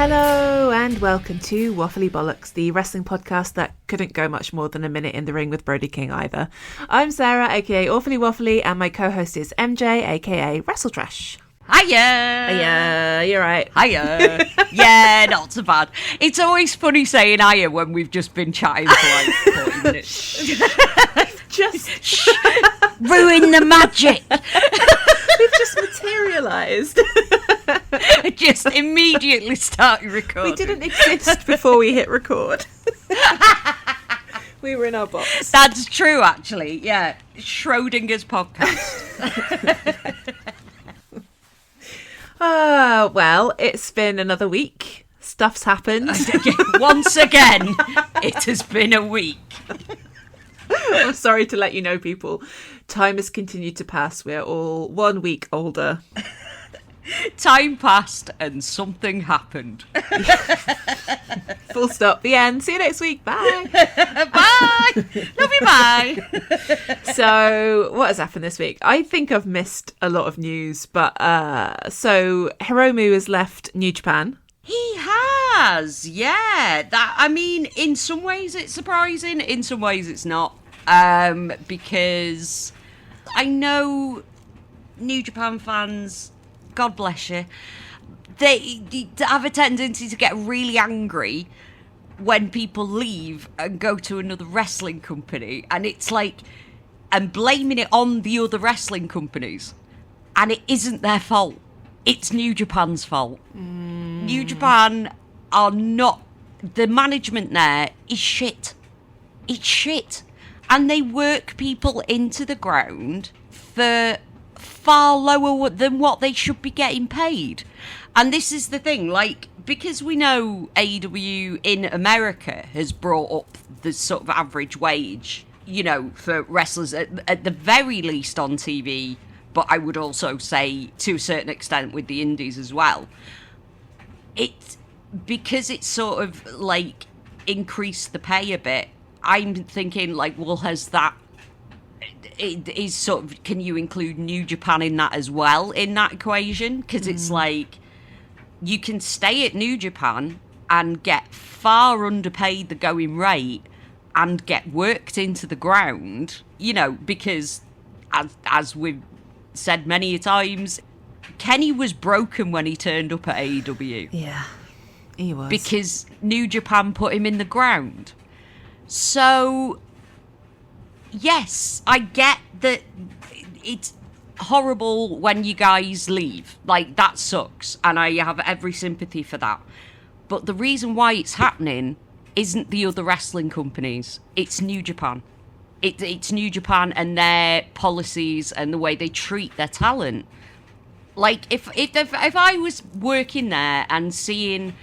Hello and welcome to Waffly Bollox, the wrestling podcast that couldn't go much more than a minute in the ring with Brody King either. I'm Sarah, aka Awfully Waffly, and my co-host is MJ, aka WrestleTrash. Hiya! Hiya, you're right. Hiya. Yeah, not so bad. It's always funny saying hiya when we've just been chatting for like 40 minutes. Just ruin the magic. We've just materialised. Just immediately started recording. We didn't exist before we hit record. We were in our box. That's true, actually. Yeah. Schrodinger's podcast. Well, it's been another week. Stuff's happened. Once again, it has been a week. I'm sorry to let you know, people. Time has continued to pass. We're all 1 week older. Time passed and something happened. Full stop. The end. See you next week. Bye. Bye. Love you. Bye. So, what has happened this week? I think I've missed a lot of news, but so Hiromu has left New Japan. He has, yeah. That, I mean, in some ways it's surprising, in some ways it's not. Because I know New Japan fans, God bless you, they have a tendency to get really angry when people leave and go to another wrestling company, and it's like, and blaming it on the other wrestling companies, and it isn't their fault. It's New Japan's fault. New Japan are not, the management there is shit. It's shit. And they work people into the ground for far lower than what they should be getting paid. And this is the thing, like, because we know AEW in America has brought up the sort of average wage, you know, for wrestlers at the very least on TV, but I would also say to a certain extent with the indies as well. It's because it's sort of like increased the pay a bit. I'm thinking like, well, has that, it is sort of, can you include New Japan in that as well, in that equation? Because it's like, you can stay at New Japan and get far underpaid the going rate and get worked into the ground, you know, because as we've said many a times, Kenny was broken when he turned up at AEW. Yeah, he was. Because New Japan put him in the ground. So, yes, I get that it's horrible when you guys leave. Like, that sucks, and I have every sympathy for that. But the reason why it's happening isn't the other wrestling companies. It's New Japan. It's New Japan and their policies and the way they treat their talent. Like, if I was working there and seeing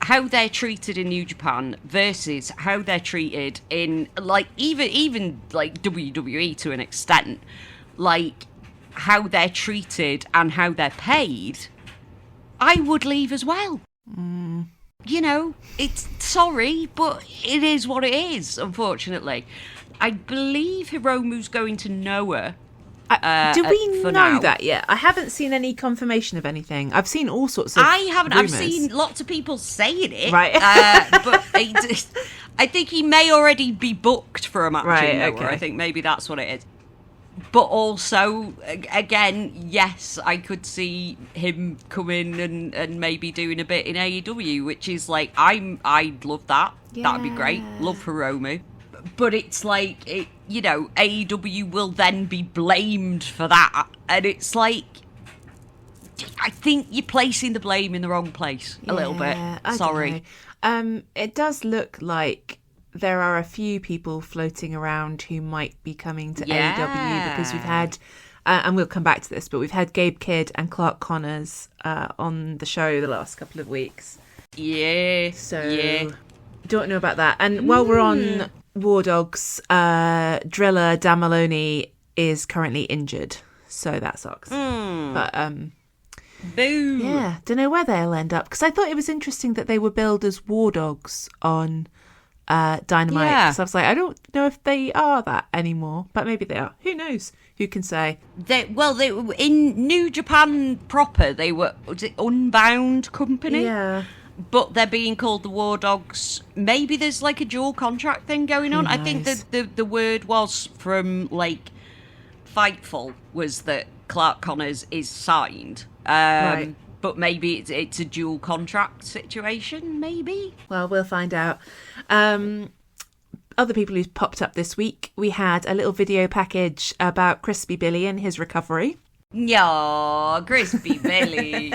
how they're treated in New Japan versus how they're treated in, like, even like WWE to an extent, like how they're treated and how they're paid, I would leave as well. You know, it's sorry, but it is what it is, unfortunately. I believe Hiromu's going to Noah. Do we know now. that yet? I haven't seen any confirmation of anything. I've seen all sorts of I haven't. rumours. I've seen lots of people saying it. Right. But I think he may already be booked for a match in Noah. Okay. I think maybe that's what it is. But also, again, yes, I could see him coming and maybe doing a bit in AEW, which is like, I'd love that. Yeah. That'd be great. Love Hiromu. But it's like, you know, AEW will then be blamed for that. And it's like, I think you're placing the blame in the wrong place a little bit. Sorry. It does look like there are a few people floating around who might be coming to AEW, because we've had, and we'll come back to this, but we've had Gabe Kidd and Clark Connors on the show the last couple of weeks. Yeah. So, don't know about that. And while we're on War Dogs, Driller Dan Maloney is currently injured, so that sucks. But boo. Yeah, don't know where they'll end up, because I thought it was interesting that they were billed as War Dogs on Dynamite. Yeah. So I was like, I don't know if they are that anymore, but maybe they are. Who knows? Who can say? They were in New Japan proper. They were, was it Unbound Company? Yeah. but they're being called the War Dogs. Maybe there's like a dual contract thing going on. I think that the word was from like Fightful was that Clark Connors is signed. Right. But maybe it's a dual contract situation, maybe? Well, we'll find out. Other people who've popped up this week, we had a little video package about Crispy Billy and his recovery. Yeah, Crispy Billy.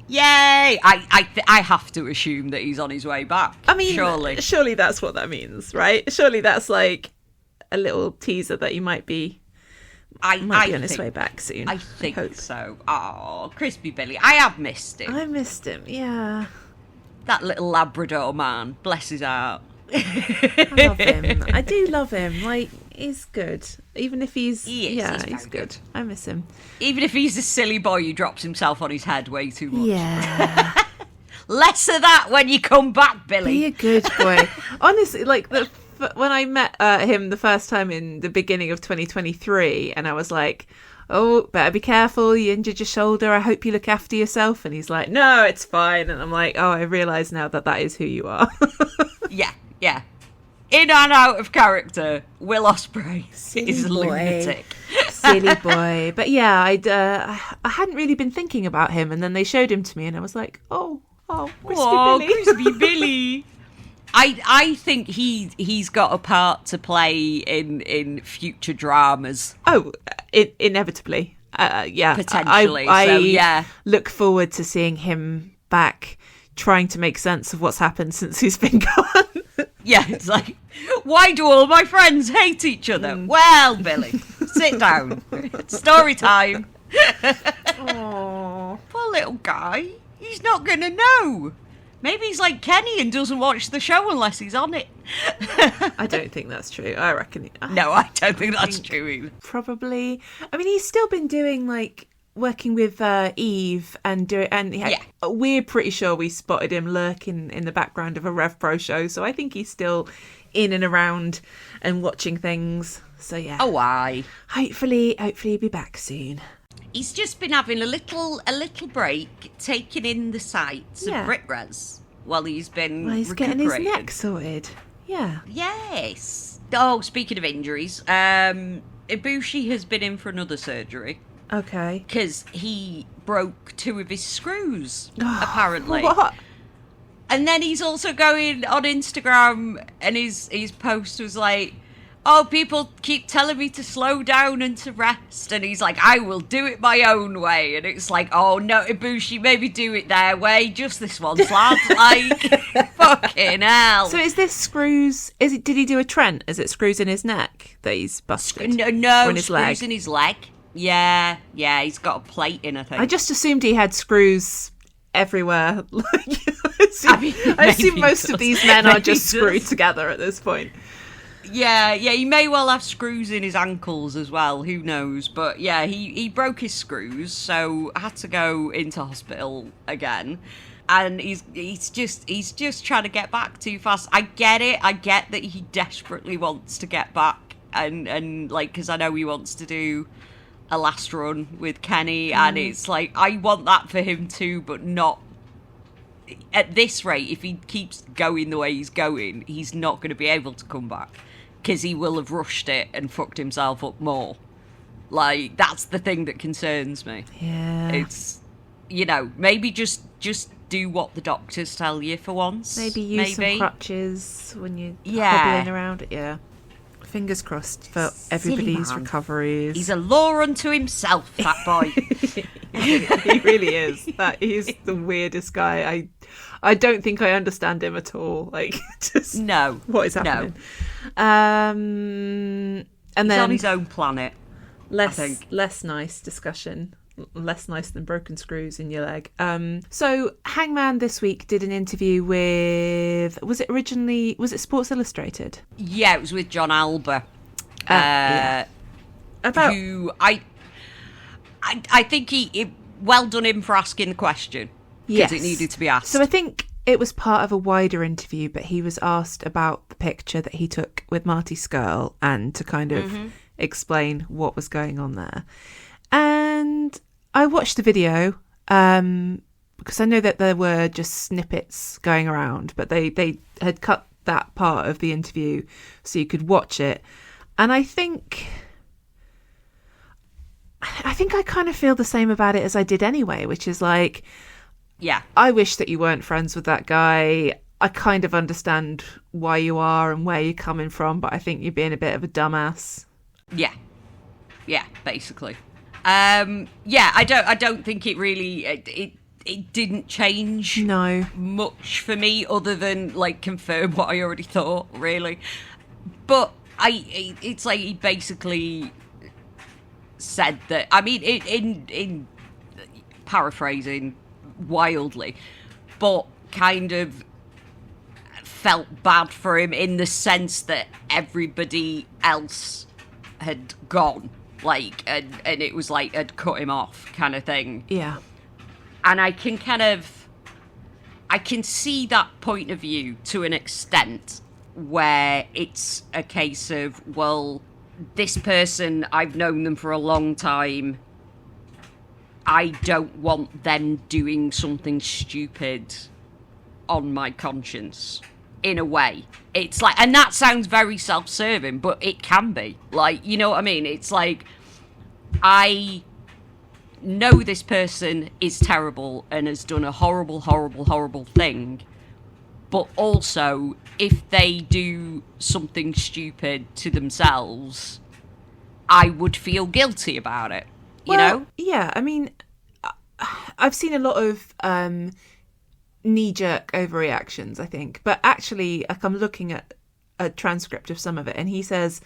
Yay! I have to assume that he's on his way back. I mean, surely that's what that means, right? Surely that's like a little teaser that he might be on his way back soon. I think so. Oh, Crispy Billy. I have missed him. I missed him, yeah. That little Labrador man. Bless his heart. I love him. I do love him. Like, he's good. Even if he's he's good. I miss him. Even if he's a silly boy who drops himself on his head way too much. Yeah. Less of that when you come back, Billy. Be a good boy. Honestly, like when I met him the first time in the beginning of 2023, and I was like, oh, better be careful, you injured your shoulder, I hope you look after yourself. And he's like, no, it's fine. And I'm like, oh, I realise now that is who you are. Yeah. In and out of character, Will Ospreay is a lunatic. Silly boy. But yeah, I hadn't really been thinking about him, and then they showed him to me, and I was like, oh, Crispy Billy. I think he's got a part to play in future dramas. Oh, inevitably. Yeah. Potentially. I look forward to seeing him back trying to make sense of what's happened since he's been gone. Yeah, it's like, why do all my friends hate each other? Well, Billy, sit down. It's story time. Aww. Poor little guy. He's not going to know. Maybe he's like Kenny and doesn't watch the show unless he's on it. I don't think that's true. I reckon... No, I don't think that's true either. Probably. I mean, he's still been doing, like, working with Eve and we're pretty sure we spotted him lurking in the background of a RevPro show, so I think he's still in and around and watching things. So yeah. Oh, why? Hopefully he'll be back soon. He's just been having a little break, taking in the sights of BritRes while he's been he's getting his neck sorted. Yeah. Yes. Oh, speaking of injuries, Ibushi has been in for another surgery. Okay. Because he broke 2 of his screws, apparently. What? And then he's also going on Instagram, and his post was like, oh, people keep telling me to slow down and to rest. And he's like, I will do it my own way. And it's like, oh, no, Ibushi, maybe do it their way. Just this once, lad. Like, fucking hell. So is this screws... Did he do a Trent? Is it screws in his neck that he's busted? No, or in his screws leg? in his leg. Yeah, he's got a plate in, I think. I just assumed he had screws everywhere. I assume most of these men are just screwed together at this point. Yeah, he may well have screws in his ankles as well, who knows. But yeah, he broke his screws, so had to go into hospital again. And he's just trying to get back too fast. I get it. I get that he desperately wants to get back, and like, because I know he wants to do a last run with Kenny, and it's like, I want that for him too, but not at this rate. If he keeps going the way he's going, he's not going to be able to come back, because he will have rushed it and fucked himself up more. Like, that's the thing that concerns me. Yeah. It's, maybe just do what the doctors tell you for once. Maybe use some crutches when you're hobbling around. Yeah. Fingers crossed for everybody's recoveries. He's a law unto himself, that boy. He really is. He's the weirdest guy. I don't think I understand him at all. Like, just no, what is happening? No. And he's then on his own planet. Less nice discussion. Less nice than broken screws in your leg. So Hangman this week did an interview with, was it Sports Illustrated? Yeah, it was with John Alba. About who I think he well done him for asking the question, because it needed to be asked. So I think it was part of a wider interview, but he was asked about the picture that he took with Marty Scurrl and to kind of explain what was going on there. And I watched the video because I know that there were just snippets going around, but they had cut that part of the interview so you could watch it. And I think I kind of feel the same about it as I did anyway, which is like, yeah, I wish that you weren't friends with that guy. I kind of understand why you are and where you're coming from, but I think you're being a bit of a dumbass. Yeah, basically. I don't think it really it didn't change much for me, other than like confirm what I already thought, really. But it's like he basically said that. I mean, in paraphrasing wildly, but kind of felt bad for him in the sense that everybody else had gone, like, and it was like had cut him off, kind of thing. Yeah. And I can see that point of view to an extent, where it's a case of, well, this person, I've known them for a long time, I don't want them doing something stupid on my conscience, in a way. It's like, and that sounds very self-serving, but it can be. Like, you know what I mean? It's like, I know this person is terrible and has done a horrible, horrible, horrible thing, but also, if they do something stupid to themselves, I would feel guilty about it. You know? Yeah, I mean, I've seen a lot of knee-jerk overreactions, I think. But actually, like, I'm looking at a transcript of some of it, and he says,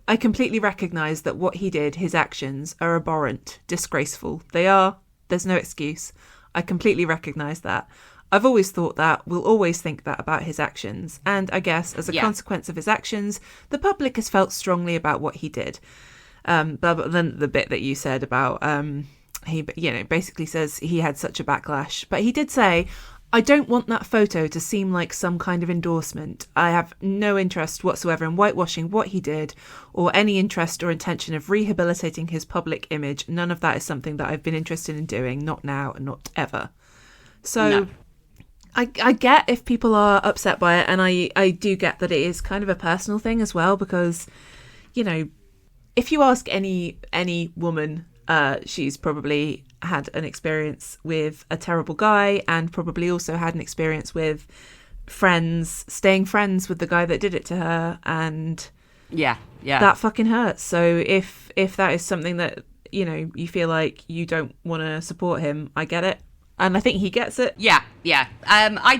I completely recognise that what he did, his actions, are abhorrent, disgraceful. They are. There's no excuse. I completely recognise that. I've always thought that, will always think that about his actions. And I guess, as a consequence of his actions, the public has felt strongly about what he did. But then the bit that you said about, he, basically says he had such a backlash. But he did say, I don't want that photo to seem like some kind of endorsement. I have no interest whatsoever in whitewashing what he did, or any interest or intention of rehabilitating his public image. None of that is something that I've been interested in doing, not now and not ever. So no. I get if people are upset by it, and I do get that it is kind of a personal thing as well, because, if you ask any woman, she's probably had an experience with a terrible guy, and probably also had an experience with staying friends with the guy that did it to her, and that fucking hurts. So if that is something that you feel like you don't want to support him, I get it. And I think he gets it. Yeah. I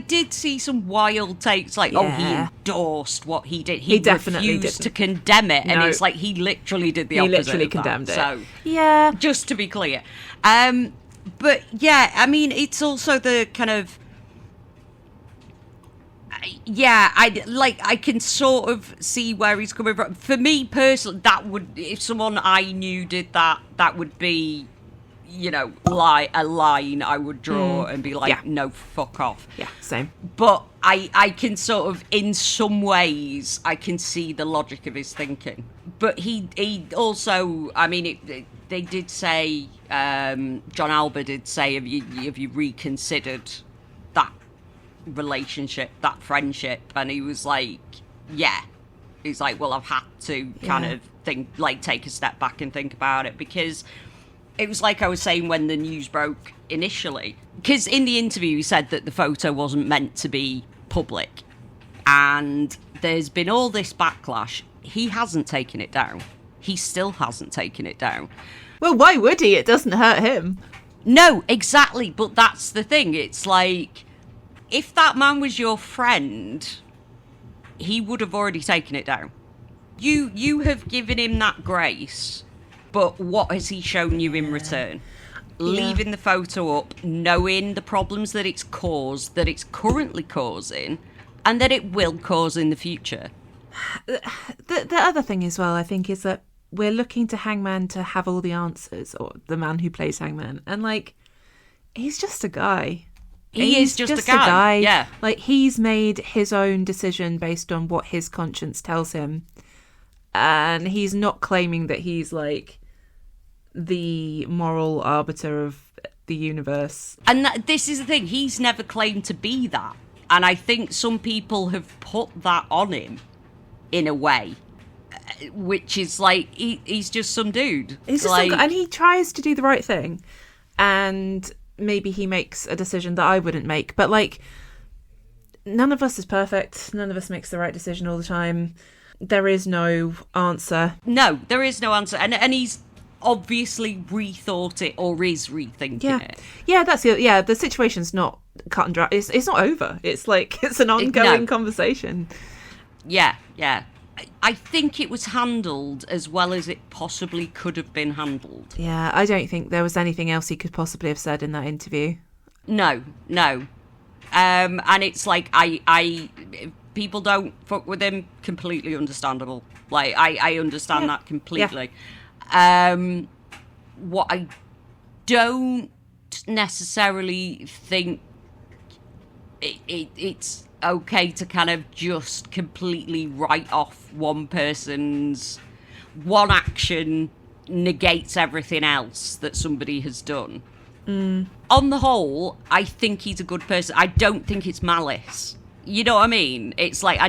did see some wild takes, like, he endorsed what he did. He definitely refused to condemn it. And it's like, he literally did the opposite. He literally condemned it. So, yeah. Just to be clear. But, yeah, I mean, it's also the kind of... I can sort of see where he's coming from. For me, personally, that would... If someone I knew did that, that would be... a line I would draw and be like, no, fuck off. Yeah, same. But I can sort of, in some ways, I can see the logic of his thinking. But he also, I mean, they did say, John Alba did say, have you reconsidered that relationship, that friendship? And he was like, yeah. He's like, well, I've had to kind of think, like, take a step back and think about it, because... It was like I was saying when the news broke initially. Because in the interview he said that the photo wasn't meant to be public. And there's been all this backlash. He hasn't taken it down. He still hasn't taken it down. Well, why would he? It doesn't hurt him. No, exactly. But that's the thing. It's like, if that man was your friend, he would have already taken it down. You have given him that grace... But what has he shown you in return? Leaving the photo up, knowing the problems that it's caused, that it's currently causing, and that it will cause in the future. The other thing as well, I think, is that we're looking to Hangman to have all the answers, or the man who plays Hangman. And, like, he's just a guy. He's just a guy. Yeah. Like, he's made his own decision based on what his conscience tells him. And he's not claiming that he's, like... the moral arbiter of the universe. And this is the thing, he's never claimed to be that. And I think some people have put that on him in a way, which is like, he's just some dude. He's just and he tries to do the right thing. And maybe he makes a decision that I wouldn't make. But, like, none of us is perfect. None of us makes the right decision all the time. There is no answer. No, there is no answer. And he's obviously rethought it or is rethinking it. Yeah, that's it. Yeah, the situation's not cut and dry. It's not over. It's like, it's an ongoing conversation. Yeah. I think it was handled as well as it possibly could have been handled. Yeah, I don't think there was anything else he could possibly have said in that interview. No. And it's like, I people don't fuck with him, completely understandable. Like, I understand that completely. Yeah. What I don't necessarily think it's okay to kind of just completely write off one person's one action negates everything else that somebody has done. On the whole, I think he's a good person. I don't think it's malice. You know what I mean? It's like, I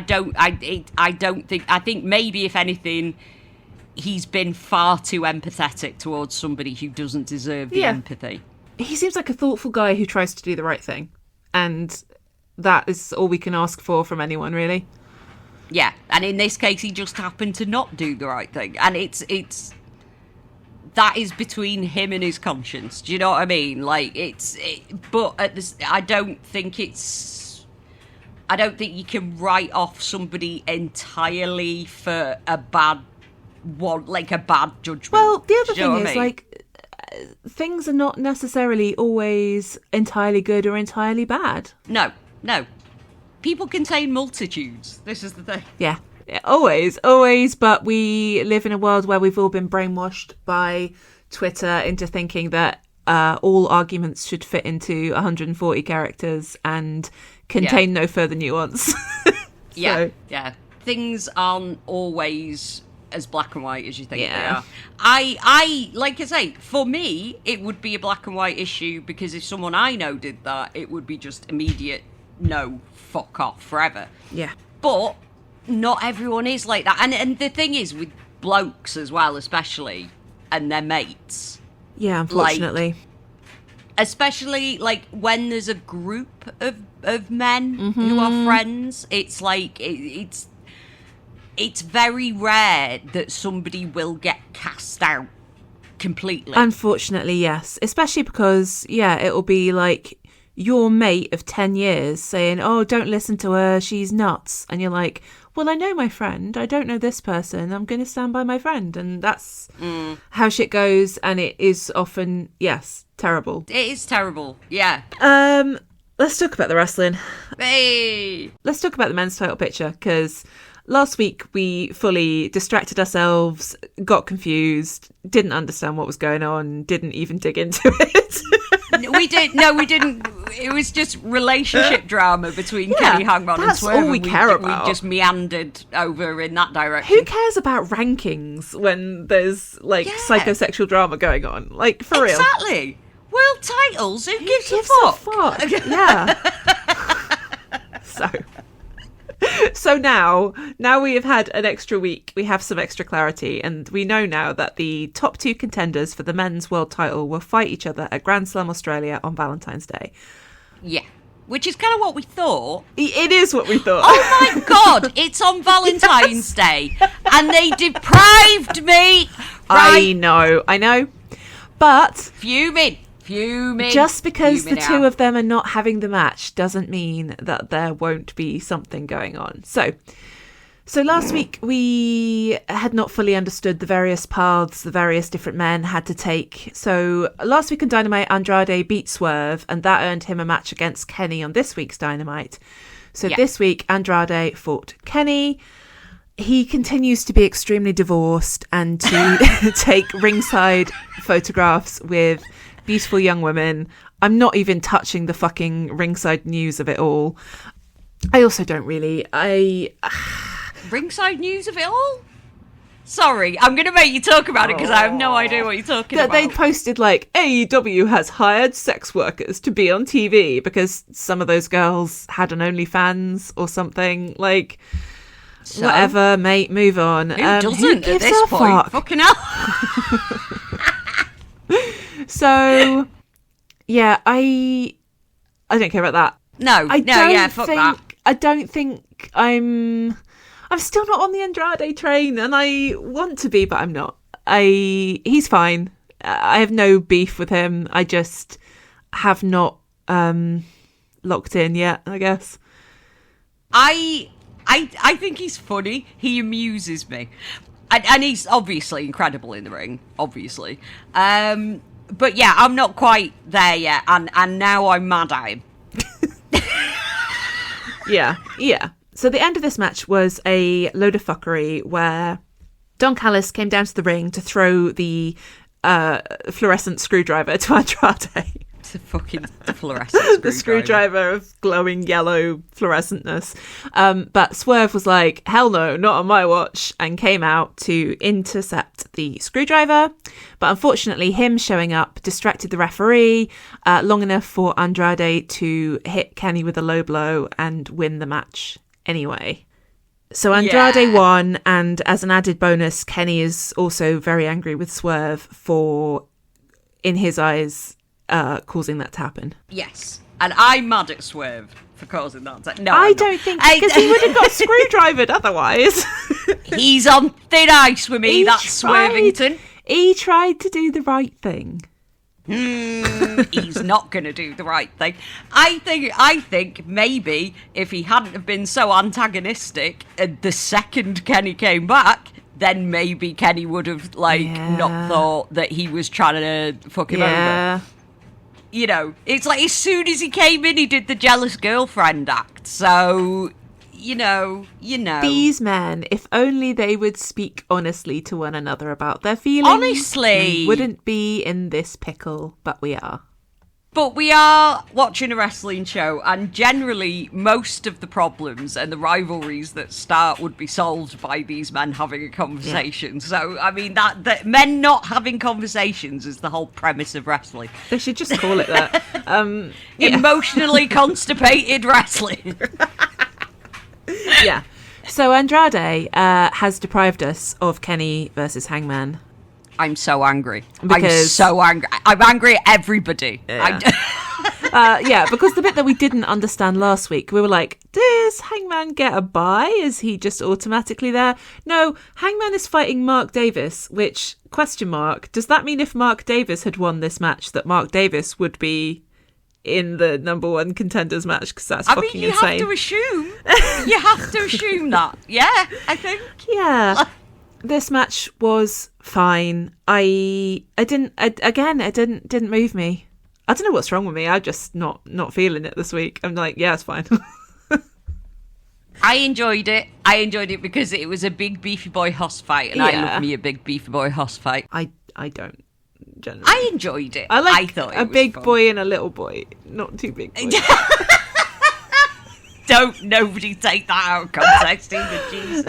think maybe if anything, he's been far too empathetic towards somebody who doesn't deserve the empathy. He seems like a thoughtful guy who tries to do the right thing. And that is all we can ask for from anyone, really. Yeah, and in this case, he just happened to not do the right thing. And it's that is between him and his conscience. Do you know what I mean? Like, but at this, I don't think you can write off somebody entirely for a bad judgment. Well, the other thing is, like, things are not necessarily always entirely good or entirely bad. No. People contain multitudes. This is the thing. Yeah, always. But we live in a world where we've all been brainwashed by Twitter into thinking that all arguments should fit into 140 characters and contain no further nuance. Yeah. Things aren't always as black and white as you think they are. I like I say, for me, it would be a black and white issue, because if someone I know did that, it would be just immediate, no, fuck off forever. Yeah. But not everyone is like that. And the thing is, with blokes as well, especially, and their mates. Yeah, unfortunately. Like, especially, like, when there's a group of men who are friends, it's like, it's very rare that somebody will get cast out completely. Unfortunately, yes. Especially because, it'll be like your mate of 10 years saying, oh, don't listen to her, she's nuts. And you're like, well, I know my friend, I don't know this person, I'm going to stand by my friend. And that's how shit goes. And it is often, terrible. It is terrible, yeah. Let's talk about the wrestling. Hey! Let's talk about the men's title picture, because last week we fully distracted ourselves, got confused, didn't understand what was going on, didn't even dig into it. We didn't. It was just relationship drama between Kenny Hangman and Swerve. That's all we care about. We just meandered over in that direction. Who cares about rankings when there's, like, psychosexual drama going on? Like, for real. Exactly. World titles, who gives a fuck? Yeah. So now we have had an extra week, we have some extra clarity, and we know now that the top two contenders for the men's world title will fight each other at Grand Slam Australia on Valentine's Day. Yeah. Which is kind of what we thought. It is what we thought. Oh my God, it's on Valentine's Day, and they deprived me. Right? I know. But Fuming. Just because the two of them are not having the match doesn't mean that there won't be something going on. So last week we had not fully understood the various paths the various different men had to take. So last week on Dynamite, Andrade beat Swerve, and that earned him a match against Kenny on this week's Dynamite. So this week Andrade fought Kenny. He continues to be extremely divorced and to take ringside photographs with beautiful young women. I'm not even touching the fucking ringside news of it all. I also don't really. Ringside news of it all? Sorry, I'm going to make you talk about it because I have no idea what you're talking about. They posted, like, AEW has hired sex workers to be on TV because some of those girls had an OnlyFans or something. Like, so? Whatever, mate, move on. Who doesn't at this point? Fucking hell. So, yeah, I don't care about that. No, fuck that. I don't think I'm still not on the Andrade train, and I want to be, but I'm not. He's fine. I have no beef with him. I just have not locked in yet, I guess. I think he's funny. He amuses me. And he's obviously incredible in the ring, obviously. But yeah, I'm not quite there yet, and now I'm mad at him. Yeah. So the end of this match was a load of fuckery where Don Callis came down to the ring to throw the fluorescent screwdriver to Andrade. The fucking fluorescent screwdriver. The screwdriver of glowing yellow fluorescentness. But Swerve was like, hell no, not on my watch, and came out to intercept the screwdriver. But unfortunately, him showing up distracted the referee long enough for Andrade to hit Kenny with a low blow and win the match anyway. So Andrade won, and as an added bonus, Kenny is also very angry with Swerve for, in his eyes, causing that to happen. Yes, and I'm mad at Swerve for causing that. No, I don't think, because he would have got screwdrivered otherwise. He's on thin ice with me. That's Swervington. He tried to do the right thing. He's not going to do the right thing. I think maybe if he hadn't have been so antagonistic, the second Kenny came back, then maybe Kenny would have not thought that he was trying to fuck him over. You know, it's like as soon as he came in, he did the jealous girlfriend act. So, you know. These men, if only they would speak honestly to one another about their feelings. Honestly. We wouldn't be in this pickle, but we are. But we are watching a wrestling show, and generally most of the problems and the rivalries that start would be solved by these men having a conversation. Yeah. So, I mean, that men not having conversations is the whole premise of wrestling. They should just call it that. Emotionally constipated wrestling. Yeah. So Andrade has deprived us of Kenny versus Hangman. I'm so angry. I'm angry at everybody. Yeah. Because the bit that we didn't understand last week, we were like, does Hangman get a bye? Is he just automatically there? No, Hangman is fighting Mark Davis, which, question mark, does that mean if Mark Davis had won this match that Mark Davis would be in the number one contenders match? Because that's fucking insane. Have to assume. You have to assume that. Yeah, I think. Yeah. This match was fine. It didn't move me. I don't know what's wrong with me. I'm just not feeling it this week. I'm like, yeah, it's fine. I enjoyed it. Because it was a big beefy boy hoss fight, and I love me a big beefy boy hoss fight. I don't generally. I enjoyed it. I thought a big boy and a little boy, not two big boys. Don't nobody take that out of context either, Jesus.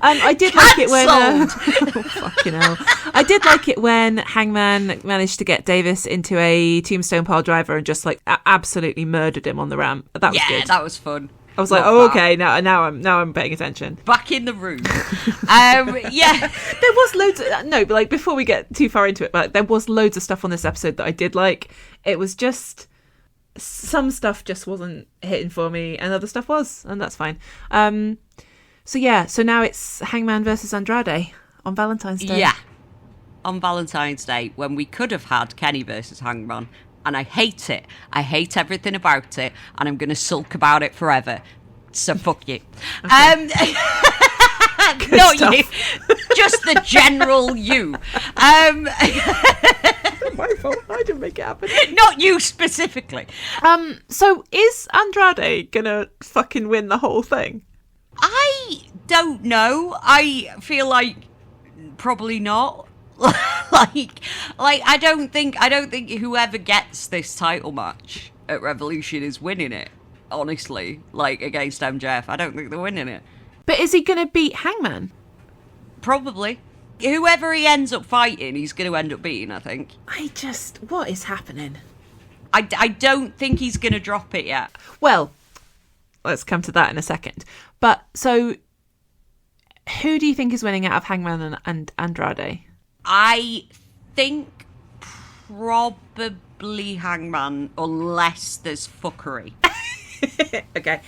I did like it when oh, fucking hell. I did like it when Hangman managed to get Davis into a tombstone pile driver and just like absolutely murdered him on the ramp. That was good. Yeah, that was fun. I was like, oh, okay, now I'm paying attention. Back in the room. Yeah. There was loads of, but like before we get too far into it, but there was loads of stuff on this episode that I did like. It was just some stuff just wasn't hitting for me and other stuff was, and that's fine. So now it's Hangman versus Andrade on Valentine's Day. Yeah, on Valentine's Day, when we could have had Kenny versus Hangman, and I hate it. I hate everything about it, and I'm going to sulk about it forever. So fuck you. Okay. Not stuff. You, just the general you. My fault. I didn't make it happen. Not you specifically. So is Andrade gonna fucking win the whole thing? I don't know. I feel like probably not. like I don't think whoever gets this title match at Revolution is winning it. Honestly, like against MJF, I don't think they're winning it. But is he gonna beat Hangman? Probably. Whoever he ends up fighting, he's going to end up beating, I think. What is happening? I don't think he's going to drop it yet. Well, let's come to that in a second. But, so, who do you think is winning out of Hangman and Andrade? I think probably Hangman, unless there's fuckery. Okay.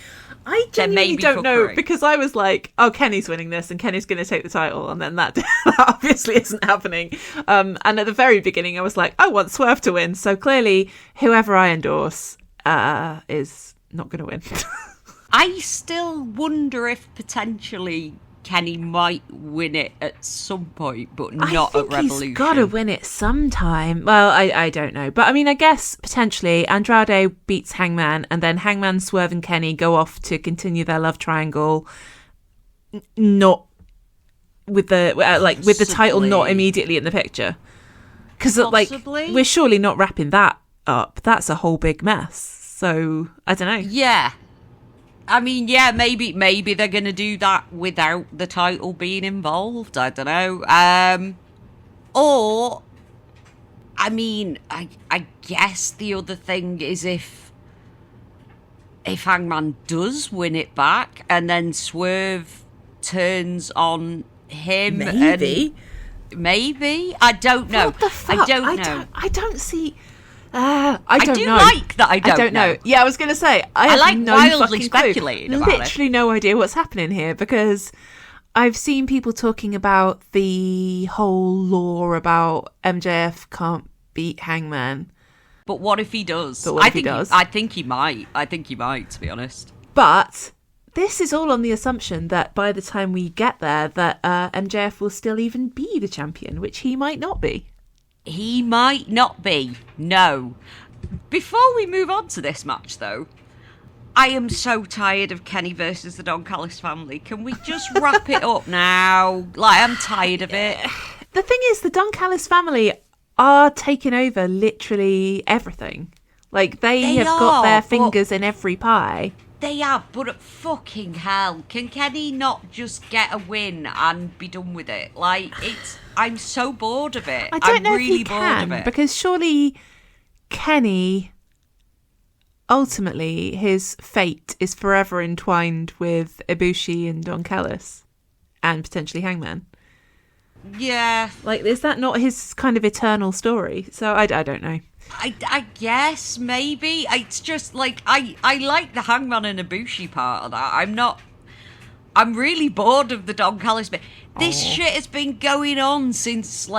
I genuinely don't know, because I was like, oh, Kenny's winning this and Kenny's going to take the title, and then that obviously isn't happening. And at the very beginning I was like, I want Swerve to win, so clearly whoever I endorse is not going to win. I still wonder if potentially Kenny might win it at some point, but not at Revolution. He's got to win it sometime. Well, I don't know. But, I mean, I guess potentially Andrade beats Hangman, and then Hangman, Swerve and Kenny go off to continue their love triangle, not with the with the title not immediately in the picture. Because, we're surely not wrapping that up. That's a whole big mess. So, I don't know. Yeah. I mean, yeah, maybe they're going to do that without the title being involved. I don't know. Or, I mean, I guess the other thing is if Hangman does win it back and then Swerve turns on him. Maybe. I don't know. What the fuck? I don't know. I don't see... I don't know. Like that I don't know. Yeah, I was going to say, I have like no wildly fucking speculating clue. about it. Literally no idea what's happening here, because I've seen people talking about the whole lore about MJF can't beat Hangman. But what if he does? I think he might, to be honest. But this is all on the assumption that by the time we get there, that MJF will still even be the champion, which he might not be. He might not be. No. Before we move on to this match, though, I am so tired of Kenny versus the Don Callis family. Can we just wrap it up now? I'm tired of it. The thing is, the Don Callis family are taking over literally everything. They have got their fingers in every pie. They have, but fucking hell, can Kenny not just get a win and be done with it? I'm so bored of it. I don't know really if he can, bored of it. because surely Kenny, ultimately, his fate is forever entwined with Ibushi and Don Callis, and potentially Hangman. Yeah. Is that not his kind of eternal story? So I don't know. I guess maybe it's just I like the Hangman and Ibushi part of that. I'm really bored of the Don Callis bit. This shit has been going on since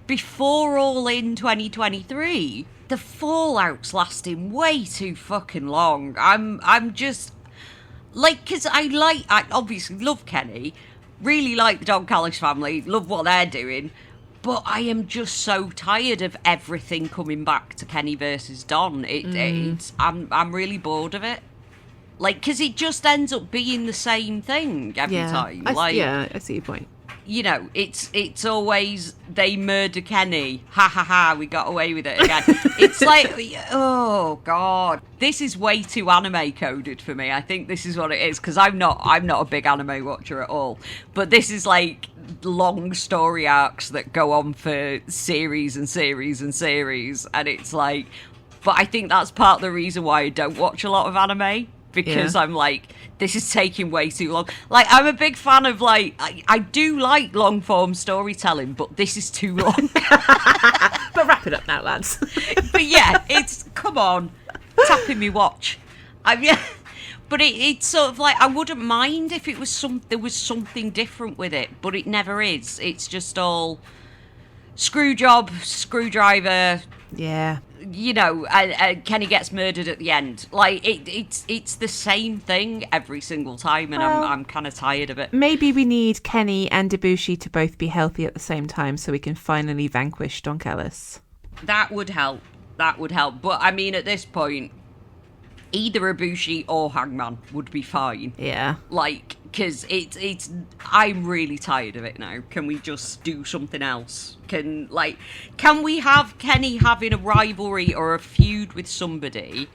before All In 2023. The fallout's lasting way too fucking long. I'm just because I obviously love Kenny, really like the Don Callis family, love what they're doing. But I am just so tired of everything coming back to Kenny versus Don. I'm really bored of it. Because it just ends up being the same thing every time. I see your point. It's always they murder Kenny. Ha ha ha, we got away with it again. It's oh God. This is way too anime coded for me. I think this is what it is, because I'm not a big anime watcher at all. But this is long story arcs that go on for series and series and series, and it's but I think that's part of the reason why I don't watch a lot of anime, because I'm this is taking way too long. I'm a big fan of I do like long form storytelling, but this is too long. But wrap it up now, lads. But yeah, it's come on, tapping me watch. But it's sort of I wouldn't mind if it was there was something different with it, but it never is. It's just all screw job, screwdriver. Yeah. Kenny gets murdered at the end. It's the same thing every single time, and I'm kind of tired of it. Maybe we need Kenny and Ibushi to both be healthy at the same time, so we can finally vanquish Don Callis. That would help. But I mean, at this point, either Ibushi or Hangman would be fine. Yeah. Because I'm really tired of it now. Can we just do something else? Can we have Kenny having a rivalry or a feud with somebody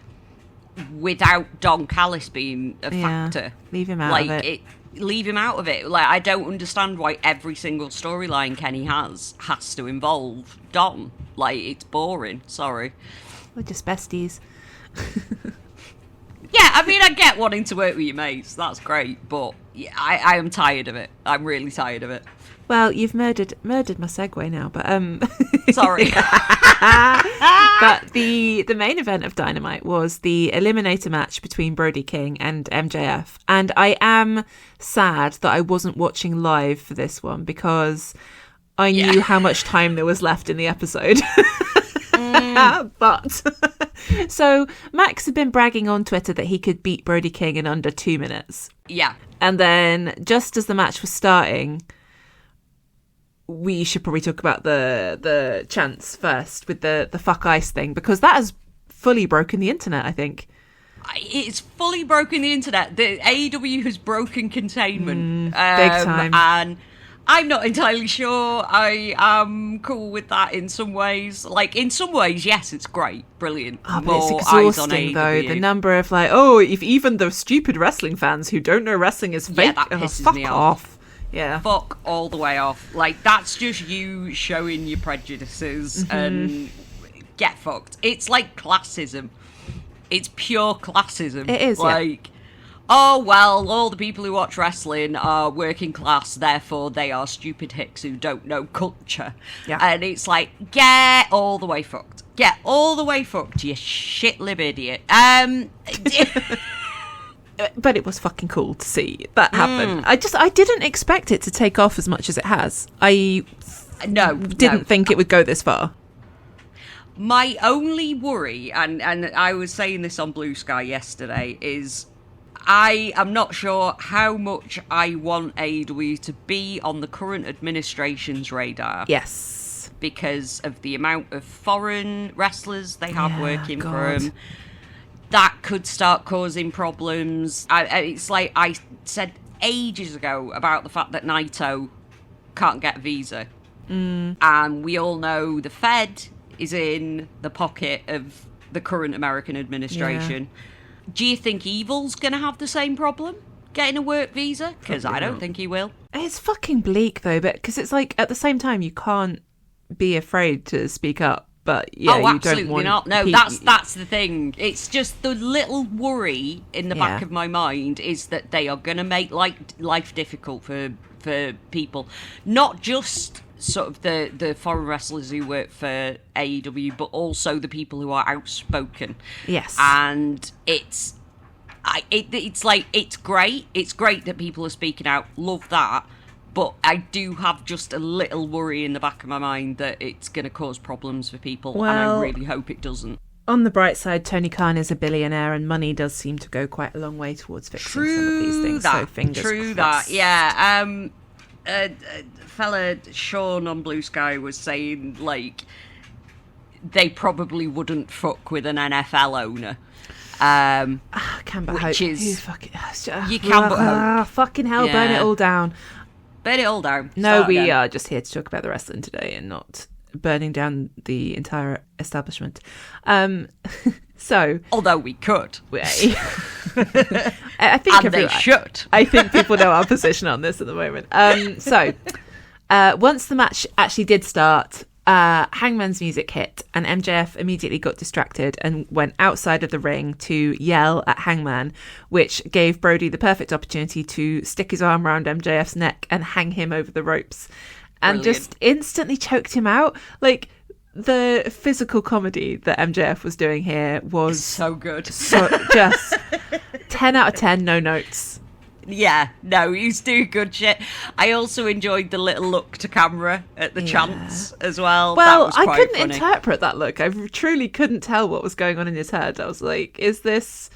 without Don Callis being a factor? Leave him out of it. leave him out of it. Like, I don't understand why every single storyline Kenny has to involve Don. Like, it's boring. Sorry. We're just besties. Yeah, I mean, I get wanting to work with your mates. That's great, but yeah, I am tired of it. I'm really tired of it. Well, you've murdered my segue now, but Sorry. But the main event of Dynamite was the eliminator match between Brody King and MJF, and I am sad that I wasn't watching live for this one because I knew how much time there was left in the episode. But so Max had been bragging on Twitter that he could beat Brody King in under 2 minutes. Yeah. And then just as the match was starting, we should probably talk about the chants first with the fuck ice thing, because that has fully broken the internet, I think. It's fully broken the internet. The AEW has broken containment. Big time. And I'm not entirely sure I am cool with that in some ways. Like, in some ways, yes, it's great. Brilliant. Oh, but it's exhausting, though. The number of, like, if even the stupid wrestling fans who don't know wrestling is fake. Yeah, that pisses fuck me off. Yeah. Fuck all the way off. Like, that's just you showing your prejudices and get fucked. It's like classism. It's pure classism. It is, like, oh, well, all the people who watch wrestling are working class, therefore they are stupid hicks who don't know culture. Yeah. And it's like, get all the way fucked. Get all the way fucked, you shit-lib idiot. But it was fucking cool to see that happen. I didn't expect it to take off as much as it has. I didn't think it would go this far. My only worry, and I was saying this on Blue Sky yesterday, is I am not sure how much I want AEW to be on the current administration's radar. Yes. Because of the amount of foreign wrestlers they have working for them. That could start causing problems. It's like I said ages ago about the fact that Naito can't get a visa. And we all know the Fed is in the pocket of the current American administration. Yeah. Do you think Evil's going to have the same problem getting a work visa? Because I don't think he will. It's fucking bleak, though, but because it's like, at the same time, you can't be afraid to speak up. But yeah, you absolutely don't want not. No, that's the thing. It's just the little worry in the back of my mind is that they are going to make life difficult for people, not just sort of the foreign wrestlers who work for AEW, but also the people who are outspoken. Yes, and it's like it's great. It's great that people are speaking out. Love that. But I do have just a little worry in the back of my mind that it's going to cause problems for people, and I really hope it doesn't. On the bright side, Tony Khan is a billionaire, and money does seem to go quite a long way towards fixing some of these things. So fingers crossed. Yeah. Fella Sean on Blue Sky was saying, like, they probably wouldn't fuck with an NFL owner. Can but hope. You can but hope. Fucking hell, burn it all down. Burn it all down. No, we are just here to talk about the wrestling today and not burning down the entire establishment. So, although we could, I think they should. I think people know our position on this at the moment. Once the match actually did start, Hangman's music hit, and MJF immediately got distracted and went outside of the ring to yell at Hangman, which gave Brody the perfect opportunity to stick his arm around MJF's neck and hang him over the ropes. And just instantly choked him out. Like, the physical comedy that MJF was doing here was so good. So just 10 out of 10, no notes. Yeah, no, he's doing good shit. I also enjoyed the little look to camera at the chants as well. Well, that was I couldn't funny. interpret that look. I truly couldn't tell what was going on in his head. I was like, is this...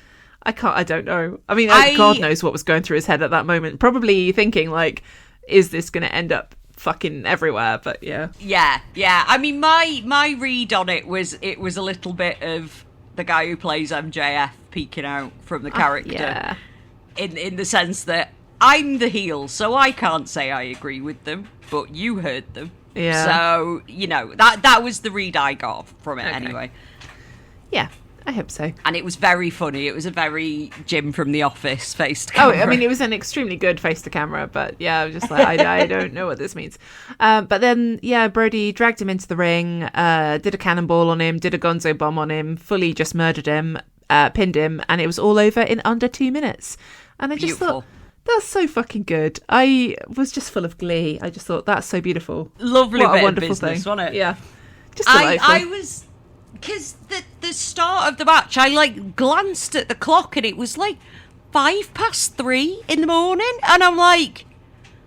I don't know. I mean, God knows what was going through his head at that moment. Probably thinking, like, is this going to end up fucking everywhere? But yeah. Yeah. I mean, my read on it was a little bit of the guy who plays MJF peeking out from the character. Yeah. In the sense that I'm the heel, so I can't say I agree with them, but you heard them. Yeah. So, that was the read I got from it anyway. Yeah. I hope so. And it was very funny. It was a very Jim from The Office face to camera. Oh, I mean, it was an extremely good face to camera, but yeah, I was just like, I don't know what this means. But then, yeah, Brody dragged him into the ring, did a cannonball on him, did a gonzo bomb on him, fully just murdered him, pinned him, and it was all over in under 2 minutes. And I just thought, that's so fucking good. I was just full of glee. I just thought, that's so beautiful. Lovely what bit a wonderful of business, thing. wasn't it? Yeah. Just delightful. I was... Because the start of the match, I, like, glanced at the clock and it was, like, 3:05 in the morning. And I'm like,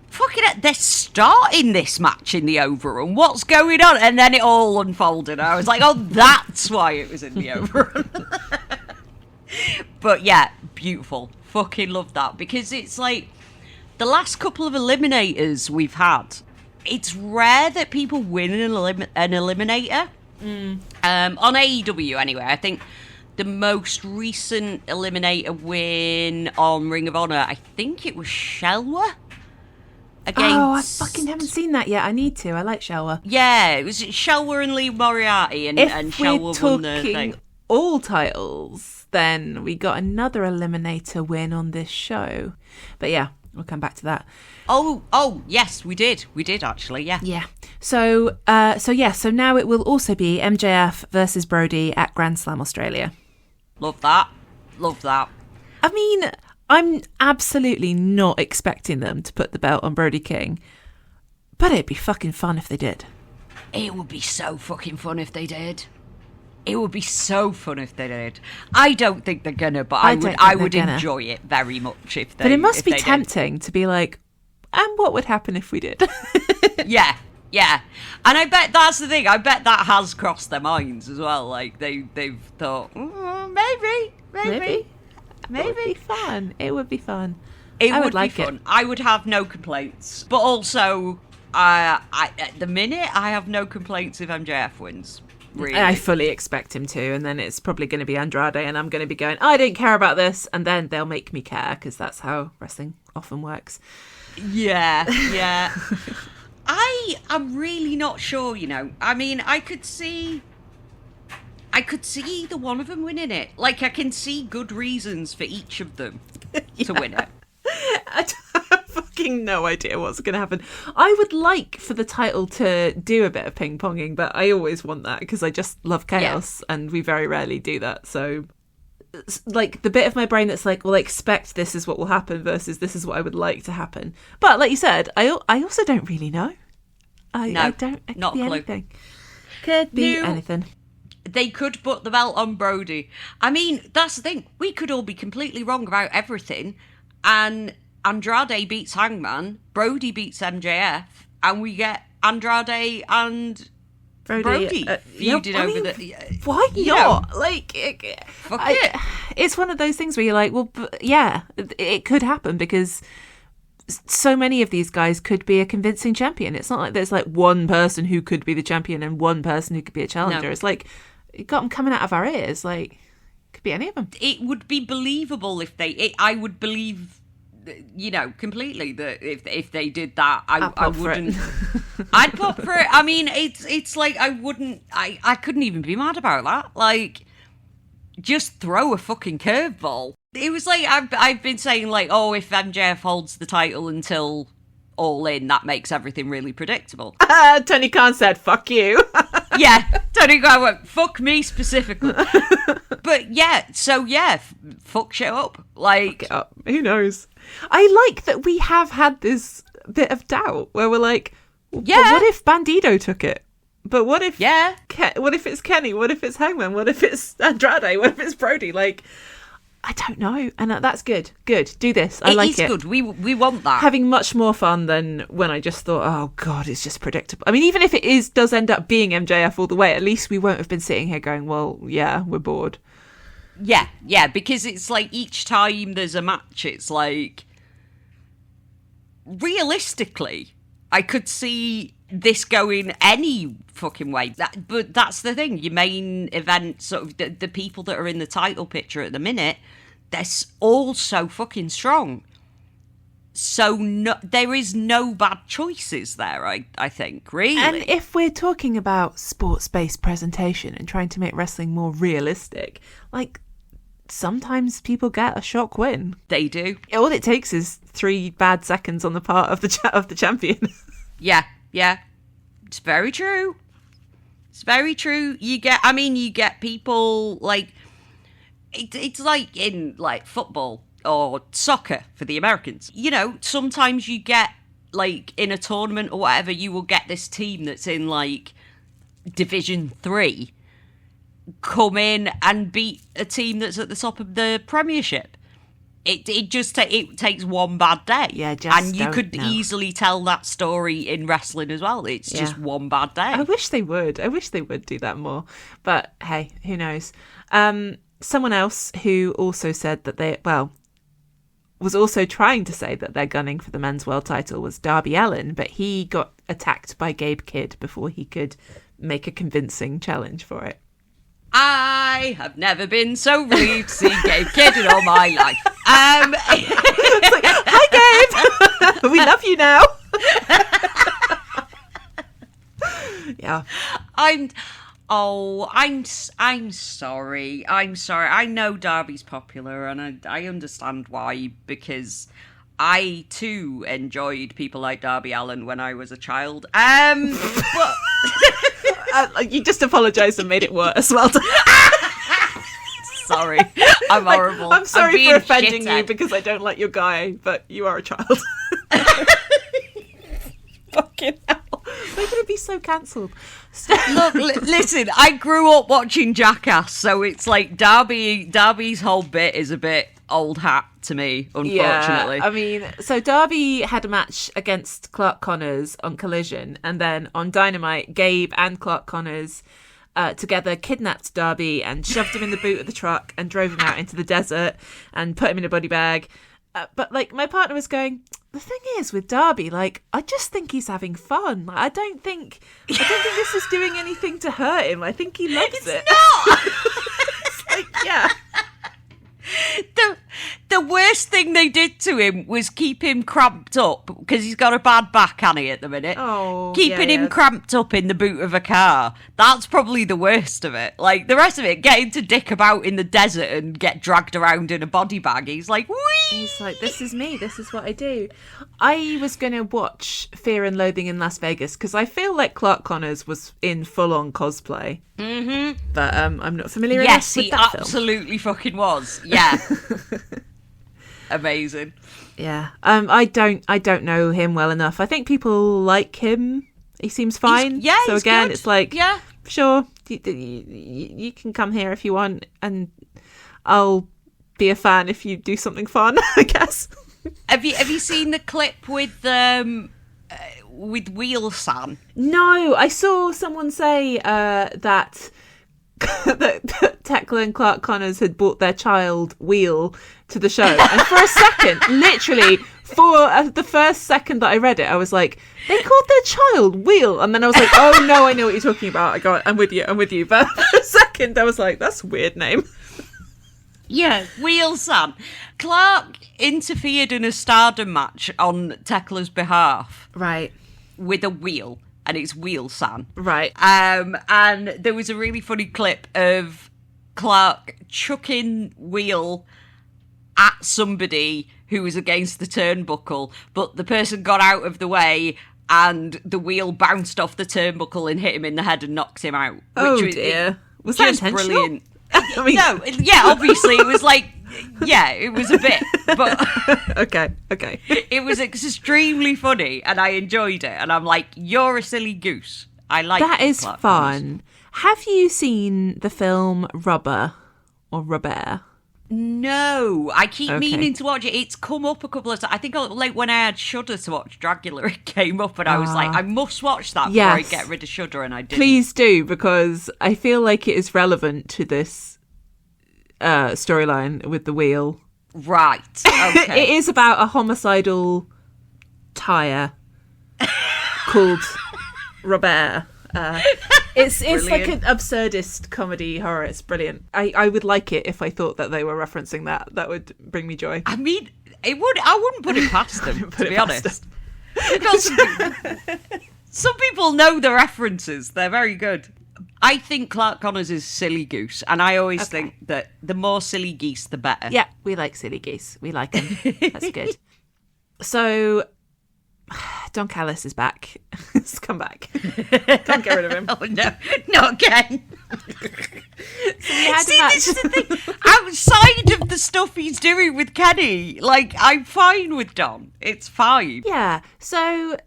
fucking hell, they're starting this match in the overrun. What's going on? And then it all unfolded. I was like, oh, that's why it was in the overrun. But, yeah, beautiful. Fucking love that. Because it's, like, the last couple of eliminators we've had, it's rare that people win an eliminator. On AEW anyway. I think the most recent eliminator win on Ring of Honor, I think it was Shelwa against... Oh, I fucking haven't seen that yet. I need to. I like Shelwa. Yeah, it was Shelwa and Lee Moriarty, and Shelwa won the thing. All titles, then we got another eliminator win on this show. But yeah, we'll come back to that. Oh, yes, we did. We did, actually, yeah. Yeah. So now it will also be MJF versus Brody at Grand Slam Australia. Love that. Love that. I mean, I'm absolutely not expecting them to put the belt on Brody King, but it'd be fucking fun if they did. It would be so fucking fun if they did. It would be so fun if they did. I don't think they're gonna, but I would enjoy it very much if they. But it must be tempting to be like, and what would happen if we did? Yeah. And I bet that's the thing. I bet that has crossed their minds as well. Like they've thought, maybe. It would be fun. It would be fun. I would like it. I would have no complaints. But also, at the minute, I have no complaints if MJF wins. Really. I fully expect him to, and then it's probably going to be Andrade, and I'm going to be going, I didn't care about this, and then they'll make me care, because that's how wrestling often works. Yeah. I'm really not sure, you know. I mean, I could see either one of them winning it. Like, I can see good reasons for each of them to win it. I have fucking no idea what's going to happen. I would like for the title to do a bit of ping-ponging, but I always want that because I just love chaos, and we very rarely do that. So, like, the bit of my brain that's like, well, I expect this is what will happen versus this is what I would like to happen. But like you said, I also don't really know. I don't. It could be anything. Could be anything. They could put the belt on Brody. I mean, that's the thing. We could all be completely wrong about everything. And Andrade beats Hangman, Brody beats MJF, and we get Andrade and Brody feuded over the... Why not? Like, it's one of those things where you're like, well, yeah, it could happen because so many of these guys could be a convincing champion. It's not like there's like one person who could be the champion and one person who could be a challenger. No. It's like, it got them coming out of our ears, like... Could be any of them. It would be believable if they... I would believe, you know, completely that if they did that, I wouldn't... I'd pop for it. I mean, it's like I wouldn't... I couldn't even be mad about that. Like, just throw a fucking curveball. It was like, I've been saying, like, oh, if MJF holds the title until All In, that makes everything really predictable. Tony Khan said, fuck you. Yeah, Tony Khan went, fuck me specifically. But yeah, so yeah, fuck shit up. Like, fuck it up. Who knows? I like that we have had this bit of doubt where we're like, yeah, but what if Bandido took it? But what if what if it's Kenny? What if it's Hangman? What if it's Andrade? What if it's Brody? Like, I don't know. And that's good. Good. Do this. I like it. It is good. We want that. Having much more fun than when I just thought, oh, God, it's just predictable. I mean, even if it does end up being MJF all the way, at least we won't have been sitting here going, well, yeah, we're bored. Yeah, because it's like each time there's a match, it's like, realistically, I could see this going any fucking way. But that's the thing. Your main event, sort of the people that are in the title picture at the minute, they're all so fucking strong. So there is no bad choices there, I think, really. And if we're talking about sports-based presentation and trying to make wrestling more realistic, like, sometimes people get a shock win. They do. All it takes is 3 bad seconds on the part of the champion. Yeah. It's very true. It's very true. You get people, like, it's like in, like, football or soccer for the Americans. You know, sometimes you get, like, in a tournament or whatever, you will get this team that's in, like, Division 3 come in and beat a team that's at the top of the Premiership. It takes one bad day. Yeah, and you could easily tell that story in wrestling as well. It's just one bad day. I wish they would do that more. But hey, who knows? Someone else who also said that was also trying to say that they're gunning for the men's world title was Darby Allin, but he got attacked by Gabe Kidd before he could make a convincing challenge for it. I have never been so relieved to see Gabe Kidd in all my life. It's like, hi, Gabe. We love you now. Yeah. I'm sorry. I know Darby's popular, and I understand why, because I too enjoyed people like Darby Allin when I was a child. But you just apologised and made it worse. Well done. Sorry, I'm horrible. I'm sorry for offending you because I don't like your guy, but you are a child. Fucking hell. They're going to be so cancelled. Look, listen, I grew up watching Jackass, so it's like Darby's whole bit is a bit old hat to me, unfortunately. Yeah, I mean, so Darby had a match against Clark Connors on Collision, and then on Dynamite, Gabe and Clark Connors together kidnapped Darby and shoved him in the boot of the truck and drove him out into the desert and put him in a body bag. But, like, my partner was going, the thing is with Darby, like, I just think he's having fun. Like, I don't think this is doing anything to hurt him. I think he loves it. Not. It's like, yeah. The worst thing they did to him was keep him cramped up, because he's got a bad back, Annie, at the minute. Oh, Keeping him cramped up in the boot of a car. That's probably the worst of it. Like, the rest of it, get him to dick about in the desert and get dragged around in a body bag. He's like, whee! He's like, this is me. This is what I do. I was going to watch Fear and Loathing in Las Vegas because I feel like Clark Connors was in full-on cosplay. Mm-hmm. But I'm not familiar enough with that film. Yes, he absolutely fucking was. Yeah. Amazing. Yeah. I don't know him well enough. I think people like him. He seems fine. So again, good. It's like, yeah, sure, you can come here if you want, and I'll be a fan if you do something fun, I guess. Have you seen the clip with Wheel-san? No, I saw someone say that Thekla and Clark Connors had brought their child Wheel to the show, and for a second, literally for the first second that I read it, I was like, they called their child Wheel, and then I was like, oh no, I know what you're talking about. I'm with you. But for a second, I was like, that's a weird name. Yeah, Wheel-san. Clark interfered in a Stardom match on Tekla's behalf. Right. With a wheel, and it's Wheel-san. Right. And there was a really funny clip of Clark chucking Wheel at somebody who was against the turnbuckle, but the person got out of the way and the wheel bounced off the turnbuckle and hit him in the head and knocked him out. Which dear. Was that intentional? Brilliant. I mean... No, yeah, obviously it was like, yeah, it was a bit, but okay. It was extremely funny, and I enjoyed it. And I'm like, you're a silly goose. I like that. Is fun. Connors. Have you seen the film Rubber or Robert? No, I keep meaning to watch it. It's come up a couple of times. I think like when I had Shudder to watch Dragula, it came up, and I was like, I must watch that before I get rid of Shudder, and I didn't. Please do, because I feel like it is relevant to this storyline with the wheel. Right. Okay. It is about a homicidal tyre called Robert. It's like an absurdist comedy horror. It's brilliant. I would like it if I thought that they were referencing that. That would bring me joy. I mean, I wouldn't put it past them, to be honest. Because some people know the references. They're very good. I think Clark Connors is silly goose, and I always think that the more silly geese, the better. Yeah, we like silly geese. We like them. That's good. So, Don Callis is back. He's come back. Don't get rid of him. Oh, no. Not again. See, this is the thing. Outside of the stuff he's doing with Kenny, like, I'm fine with Don. It's fine. Yeah, so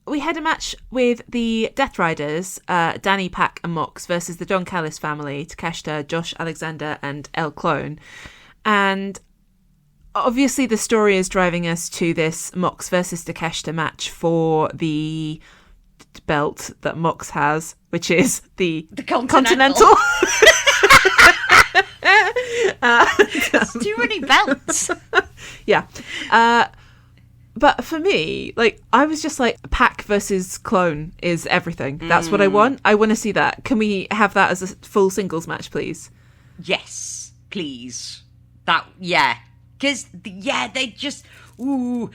we had a match with the Death Riders, Danny, Pac and Mox versus the Don Callis family, Takeshita, Josh Alexander and El Clone. And obviously the story is driving us to this Mox versus Takeshita match for the belt that Mox has, which is the Continental. It's too many belts. Yeah. But for me, like, I was just like, Pac versus Clone is everything. That's what I want. I want to see that. Can we have that as a full singles match, please? Yes, please. Because, they just, little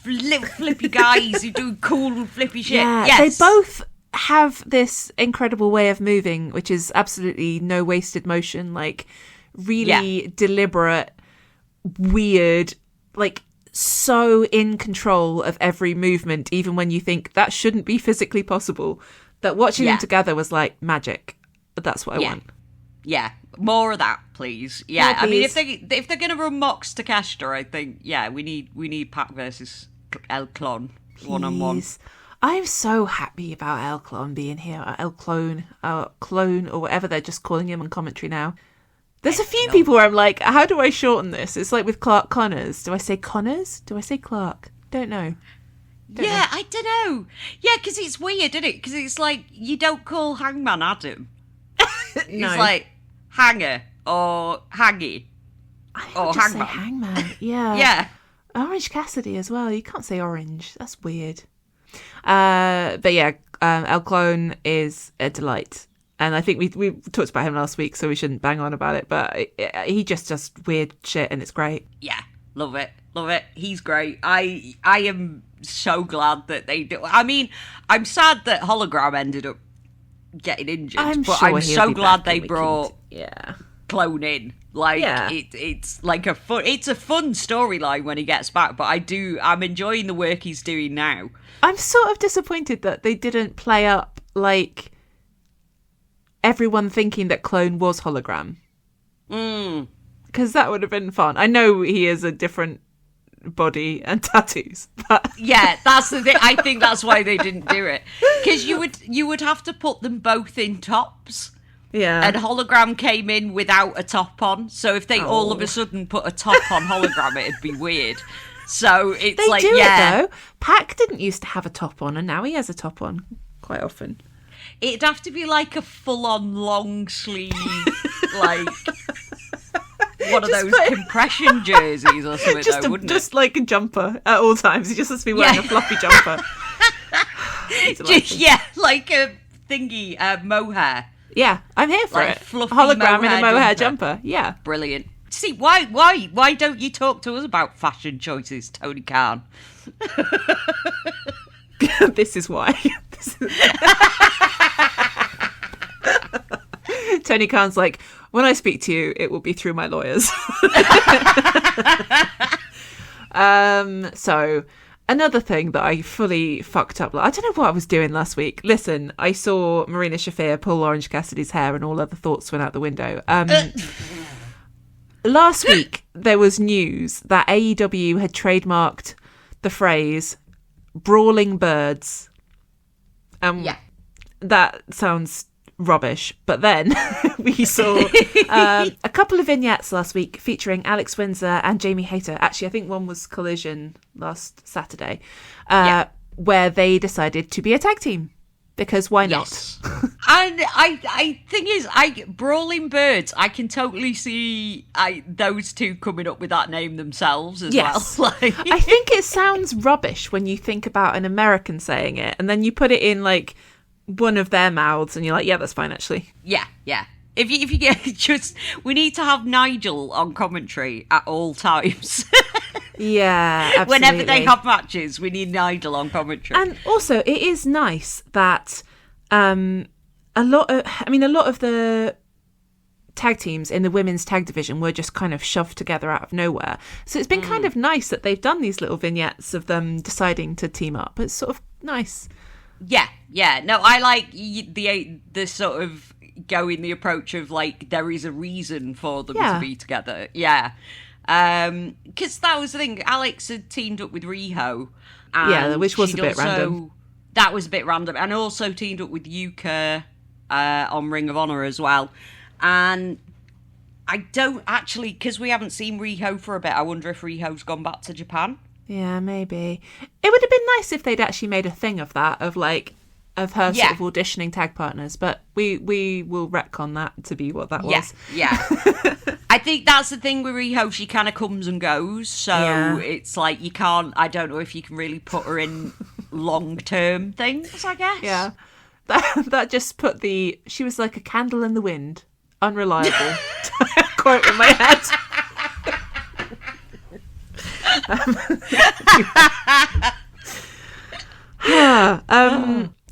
flippy guys who do cool flippy shit. Yeah, yes. They both have this incredible way of moving, which is absolutely no wasted motion, like, really deliberate, weird, like, so in control of every movement, even when you think that shouldn't be physically possible, that watching them together was like magic. But that's what I want. Yeah, more of that, please. Yeah, please. I mean, if they're gonna run Mox to Takeshita, I think we need Pac versus El Clon 1-on-1. I'm so happy about El Clon being here. El Clone, Clone, or whatever they're just calling him on commentary now. There's a few people where I'm like, how do I shorten this? It's like with Clark Connors. Do I say Connors? Do I say Clark? Don't know. I don't know. Yeah, because it's weird, isn't it? Because it's like, you don't call Hangman Adam. It's like Hanger or Haggy or just Hangman. say Hangman. Yeah. Yeah. Orange Cassidy as well. You can't say Orange. That's weird. But yeah, El Clone is a delight. And I think we talked about him last week, so we shouldn't bang on about it. But he just does weird shit, and it's great. Yeah, love it. He's great. I am so glad that they do. I mean, I'm sad that Hologram ended up getting injured, I'm so glad they brought Clone in. Like it's like a fun storyline when he gets back. But I'm enjoying the work he's doing now. I'm sort of disappointed that they didn't play up like everyone thinking that Clone was Hologram. Because that would have been fun. I know he has a different body and tattoos, but yeah, that's the thing. I think that's why they didn't do it, because you would have to put them both in tops. Yeah, and Hologram came in without a top on, so if they all of a sudden put a top on Hologram, it'd be weird. So it's they like, do it though. Pac didn't used to have a top on, and now he has a top on quite often. It'd have to be like a full-on long sleeve, like one of those compression jerseys or something, wouldn't it? Just like a jumper at all times. He just has to be wearing a floppy jumper. Like a thingy, mohair. Yeah, I'm here for like it. Fluffy hologram in a mohair jumper. Yeah, brilliant. See, why don't you talk to us about fashion choices, Tony Khan? This is why. Tony Khan's like, when I speak to you, it will be through my lawyers. So another thing that I fully fucked up. I don't know what I was doing last week. Listen, I saw Marina Shafir pull Orange Cassidy's hair and all other thoughts went out the window. Last week, there was news that AEW had trademarked the phrase Brawling Birds. That sounds rubbish. But then we saw a couple of vignettes last week featuring Alex Windsor and Jamie Hayter. Actually, I think one was Collision last Saturday, where they decided to be a tag team. Because why not? And thing is, Brawling Birds, I can totally see those two coming up with that name themselves as well. Like, I think it sounds rubbish when you think about an American saying it, and then you put it in like one of their mouths, and you're like, yeah, that's fine, actually. Yeah. If you get we need to have Nigel on commentary at all times. Yeah, absolutely. Whenever they have matches, we need an idol on commentary. And also, it is nice that a lot of the tag teams in the women's tag division were just kind of shoved together out of nowhere. So it's been kind of nice that they've done these little vignettes of them deciding to team up. It's sort of nice. Yeah. No, I like the sort of going the approach of like there is a reason for them to be together. Yeah. Because that was the thing. Alex had teamed up with Riho. Which was a bit random. That was a bit random. And also teamed up with Yuka on Ring of Honor as well. And I don't actually, because we haven't seen Riho for a bit, I wonder if Riho's gone back to Japan. Yeah, maybe. It would have been nice if they'd actually made a thing of that, of her sort of auditioning tag partners, but we will retcon that to be what that was. Yeah. I think that's the thing with Riho, she kind of comes and goes, so it's like you can't, I don't know if you can really put her in long-term things, I guess. Yeah. That just put she was like a candle in the wind. Unreliable. Quote in my head.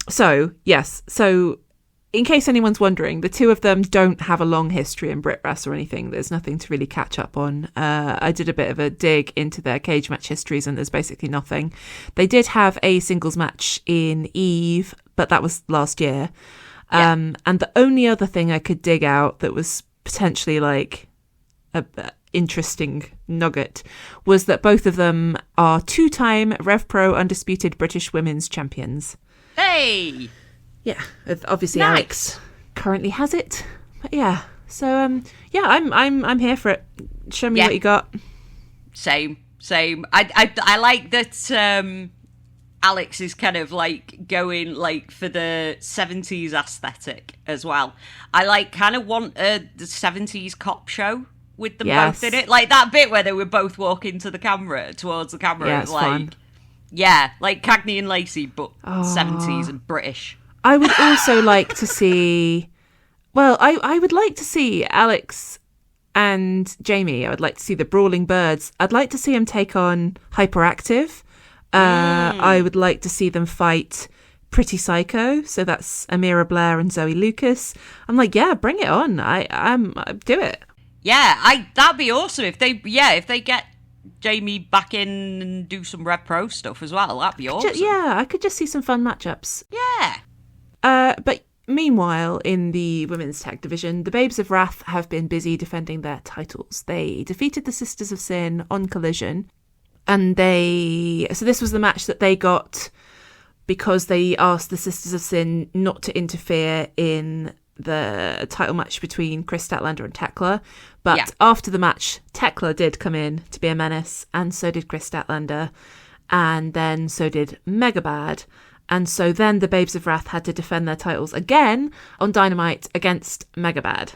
So in case anyone's wondering, the two of them don't have a long history in Brit Wres or anything. There's nothing to really catch up on. I did a bit of a dig into their cage match histories and there's basically nothing. They did have a singles match in Eve, but that was last year. And the only other thing I could dig out that was potentially like a interesting nugget was that both of them are 2-time RevPro undisputed British women's champions. Hey! Yeah, obviously nice. Alex currently has it. But yeah, so I'm here for it. Show me what you got. Same. I like that Alex is kind of like going like for the 70s aesthetic as well. I kind of want the 70s cop show with them both in it. Like that bit where they were both walking towards the camera. Yeah, it's fun. Yeah, like Cagney and Lacey, but 70s and British. I would also like to see... Well, I would like to see Alex and Jamie. I would like to see the Brawling Birds. I'd like to see them take on Hyperactive. I would like to see them fight Pretty Psycho. So that's Amira Blair and Zoe Lucas. I'm like, yeah, bring it on. I do it. Yeah, that'd be awesome if they get Jamie back in and do some RevPro stuff as well. That'd be awesome. I could just see some fun matchups. Yeah. But meanwhile, in the women's tag division, the Babes of Wrath have been busy defending their titles. They defeated the Sisters of Sin on Collision, and so this was the match that they got because they asked the Sisters of Sin not to interfere in the title match between Kris Statlander and Thekla. But after the match, Thekla did come in to be a menace, and so did Kris Statlander, and then so did Megabad. And so then the Babes of Wrath had to defend their titles again on Dynamite against Megabad.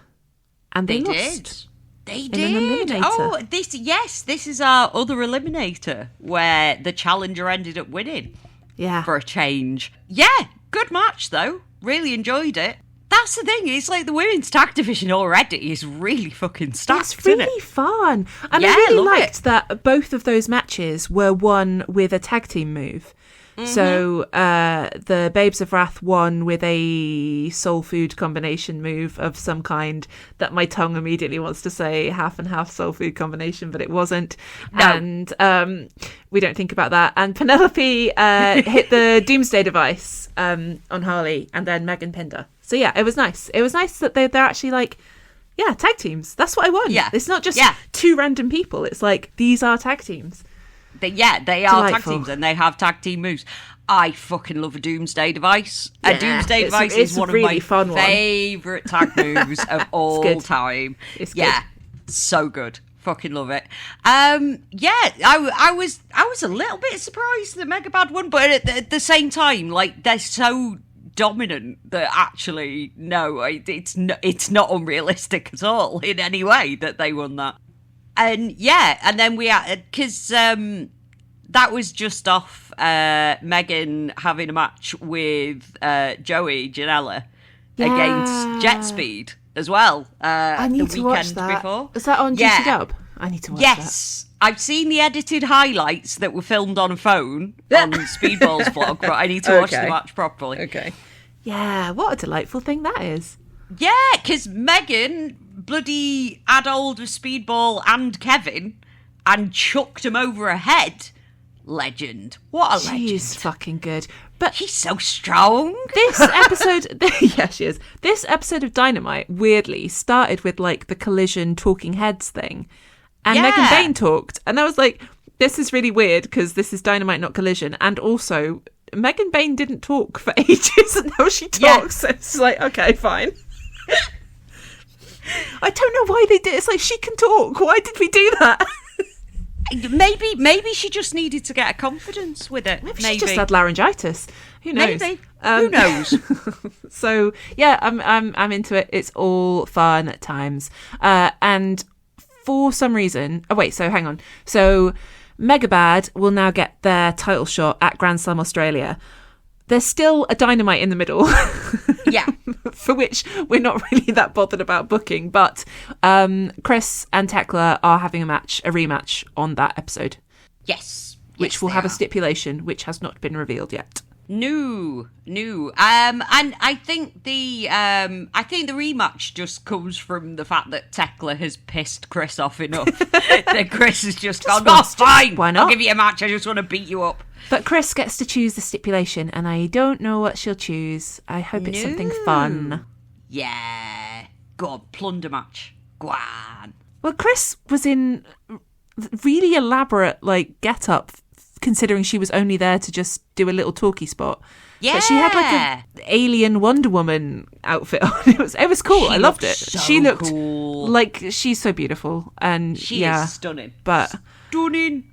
And they lost. They did. Oh, this is our other eliminator where the challenger ended up winning. Yeah. For a change. Yeah, good match though. Really enjoyed it. That's the thing. It's like the women's tag division already is really fucking stacked. It's really fun. And I really liked that both of those matches were won with a tag team move. Mm-hmm. So the Babes of Wrath won with a soul food combination move of some kind that my tongue immediately wants to say half and half soul food combination, but it wasn't. No. And we don't think about that. And Penelope hit the Doomsday device on Harley, and then Megan pinned her. So yeah, it was nice. It was nice that they're actually like, yeah, tag teams. That's what I want. Yeah. It's not just two random people. It's like, these are tag teams. They are tag teams and they have tag team moves. I fucking love a Doomsday device. Yeah, a Doomsday device is one of my favourite tag moves of all time. It's good. So good. Fucking love it. I was a little bit surprised that Megabad won, but at the same time, like, they're so dominant that actually, no, it's not unrealistic at all in any way that they won that. And then we had, because that was just off Megan having a match with Joey Janela against Jet Speed as well. I need to watch that. Before. Is that on GCW? I need to watch Yes. I've seen the edited highlights that were filmed on a phone on Speedball's vlog, but I need to watch the match properly. Okay. Yeah, what a delightful thing that is. Yeah, because Megan bloody had hold of Speedball and Kevin and chucked him over her head. Legend. What a legend. She's fucking good. But he's so strong. This episode, yeah, she is. This episode of Dynamite, weirdly, started with like the Collision Talking Heads thing. And Megan Bain talked. And I was like, this is really weird because this is Dynamite, not Collision. And also, Megan Bain didn't talk for ages and now she talks. Yeah. So it's like, okay, fine. I don't know why they did. It's like, she can talk. Why did we do that? Maybe she just needed to get her confidence with it. Maybe she just had laryngitis. Who knows? Maybe. Who knows? So yeah, I'm into it. It's all fun at times. And for some reason, so hang on. So Megabad will now get their title shot at Grand Slam Australia. There's still a Dynamite in the middle. Yeah. For which we're not really that bothered about booking. But Kris and Thekla are having a rematch on that episode. Yes. Which will have a stipulation, which has not been revealed yet. No. And I think the rematch just comes from the fact that Thekla has pissed Kris off enough that Kris has just gone, oh, fine, why not? I'll give you a match, I just want to beat you up. But Kris gets to choose the stipulation, and I don't know what she'll choose. I hope it's something fun. Yeah. Go on, plunder match. Go on. Well, Kris was in really elaborate, like, get-up, considering she was only there to just do a little talkie spot. Yeah. But she had, like, an alien Wonder Woman outfit on. It was cool. I loved it. She looked cool. Like, she's so beautiful. And she is stunning. But stunning.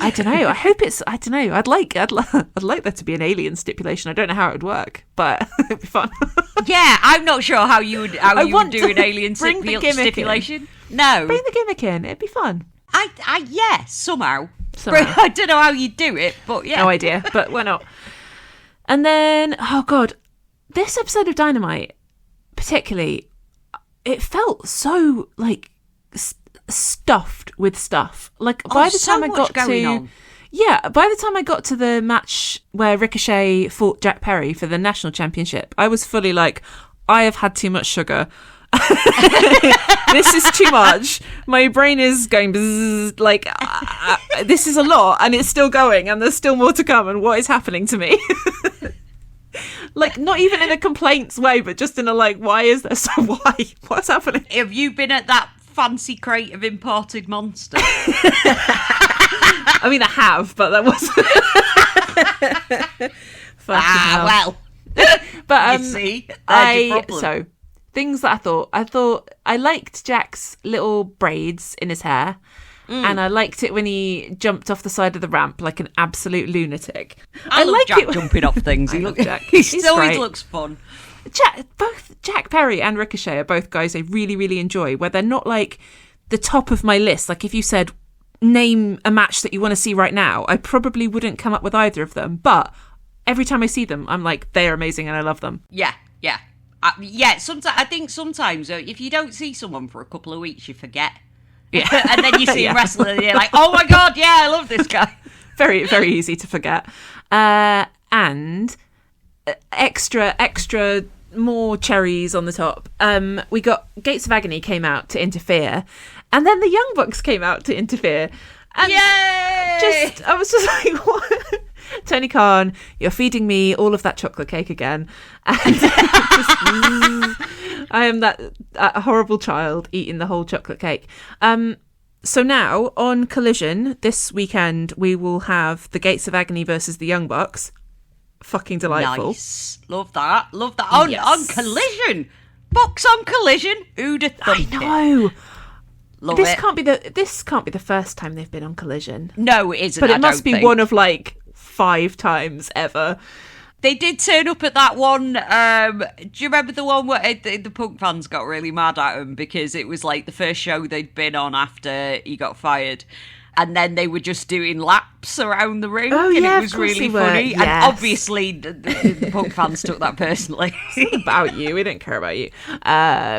I don't know. I hope it's. I don't know. I'd like there to be an alien stipulation. I don't know how it would work, but it'd be fun. Yeah, I'm not sure how you would do an alien stipulation. No, bring the gimmick in. It'd be fun. Yeah, somehow. I don't know how you do it, but yeah, no idea. But why not? And then, oh god, this episode of Dynamite, particularly, it felt so like stuffed with stuff. Like by the time I got to the match where Ricochet fought Jack Perry for the national championship, I was fully like, I have had too much sugar. This is too much. My brain is going bzzz, like this is a lot and it's still going and there's still more to come and what is happening to me? Like, not even in a complaints way, but just in a like, why is there so what's happening? Have you been at that fancy crate of imported Monster? I mean, I have, but that wasn't. Well. But you see, so things that I thought I liked Jack's little braids in his hair. And I liked it when he jumped off the side of the ramp like an absolute lunatic. I love Jack jumping off things. Love Jack. He always looks fun. Both Jack Perry and Ricochet are both guys I really, really enjoy, where they're not like the top of my list. Like if you said, name a match that you want to see right now, I probably wouldn't come up with either of them. But every time I see them, I'm like, they're amazing and I love them. Yeah. Sometimes I think if you don't see someone for a couple of weeks, you forget. Yeah. And then you see him wrestle and you're like, oh my God, yeah, I love this guy. Very, very easy to forget. And extra more cherries on the top. We got Gates of Agony came out to interfere. And then the Young Bucks came out to interfere. And yay! I was just like, what? Tony Khan, you're feeding me all of that chocolate cake again. And I am that horrible child eating the whole chocolate cake. So now, on Collision, this weekend, we will have the Gates of Agony versus the Young Bucks. Fucking delightful. Nice. Love that. On Collision. Bucks on Collision. Who'd have thunk I know. It? Love this it. This can't be the first time they've been on Collision. No, it isn't. But it must be one of like 5 times ever. They did turn up at that one. Do you remember the one where the Punk fans got really mad at him because it was like the first show they'd been on after he got fired? And then they were just doing laps around the ring, and it was really funny. Yes. And obviously, the Punk fans took that personally. It's not about you. We don't care about you.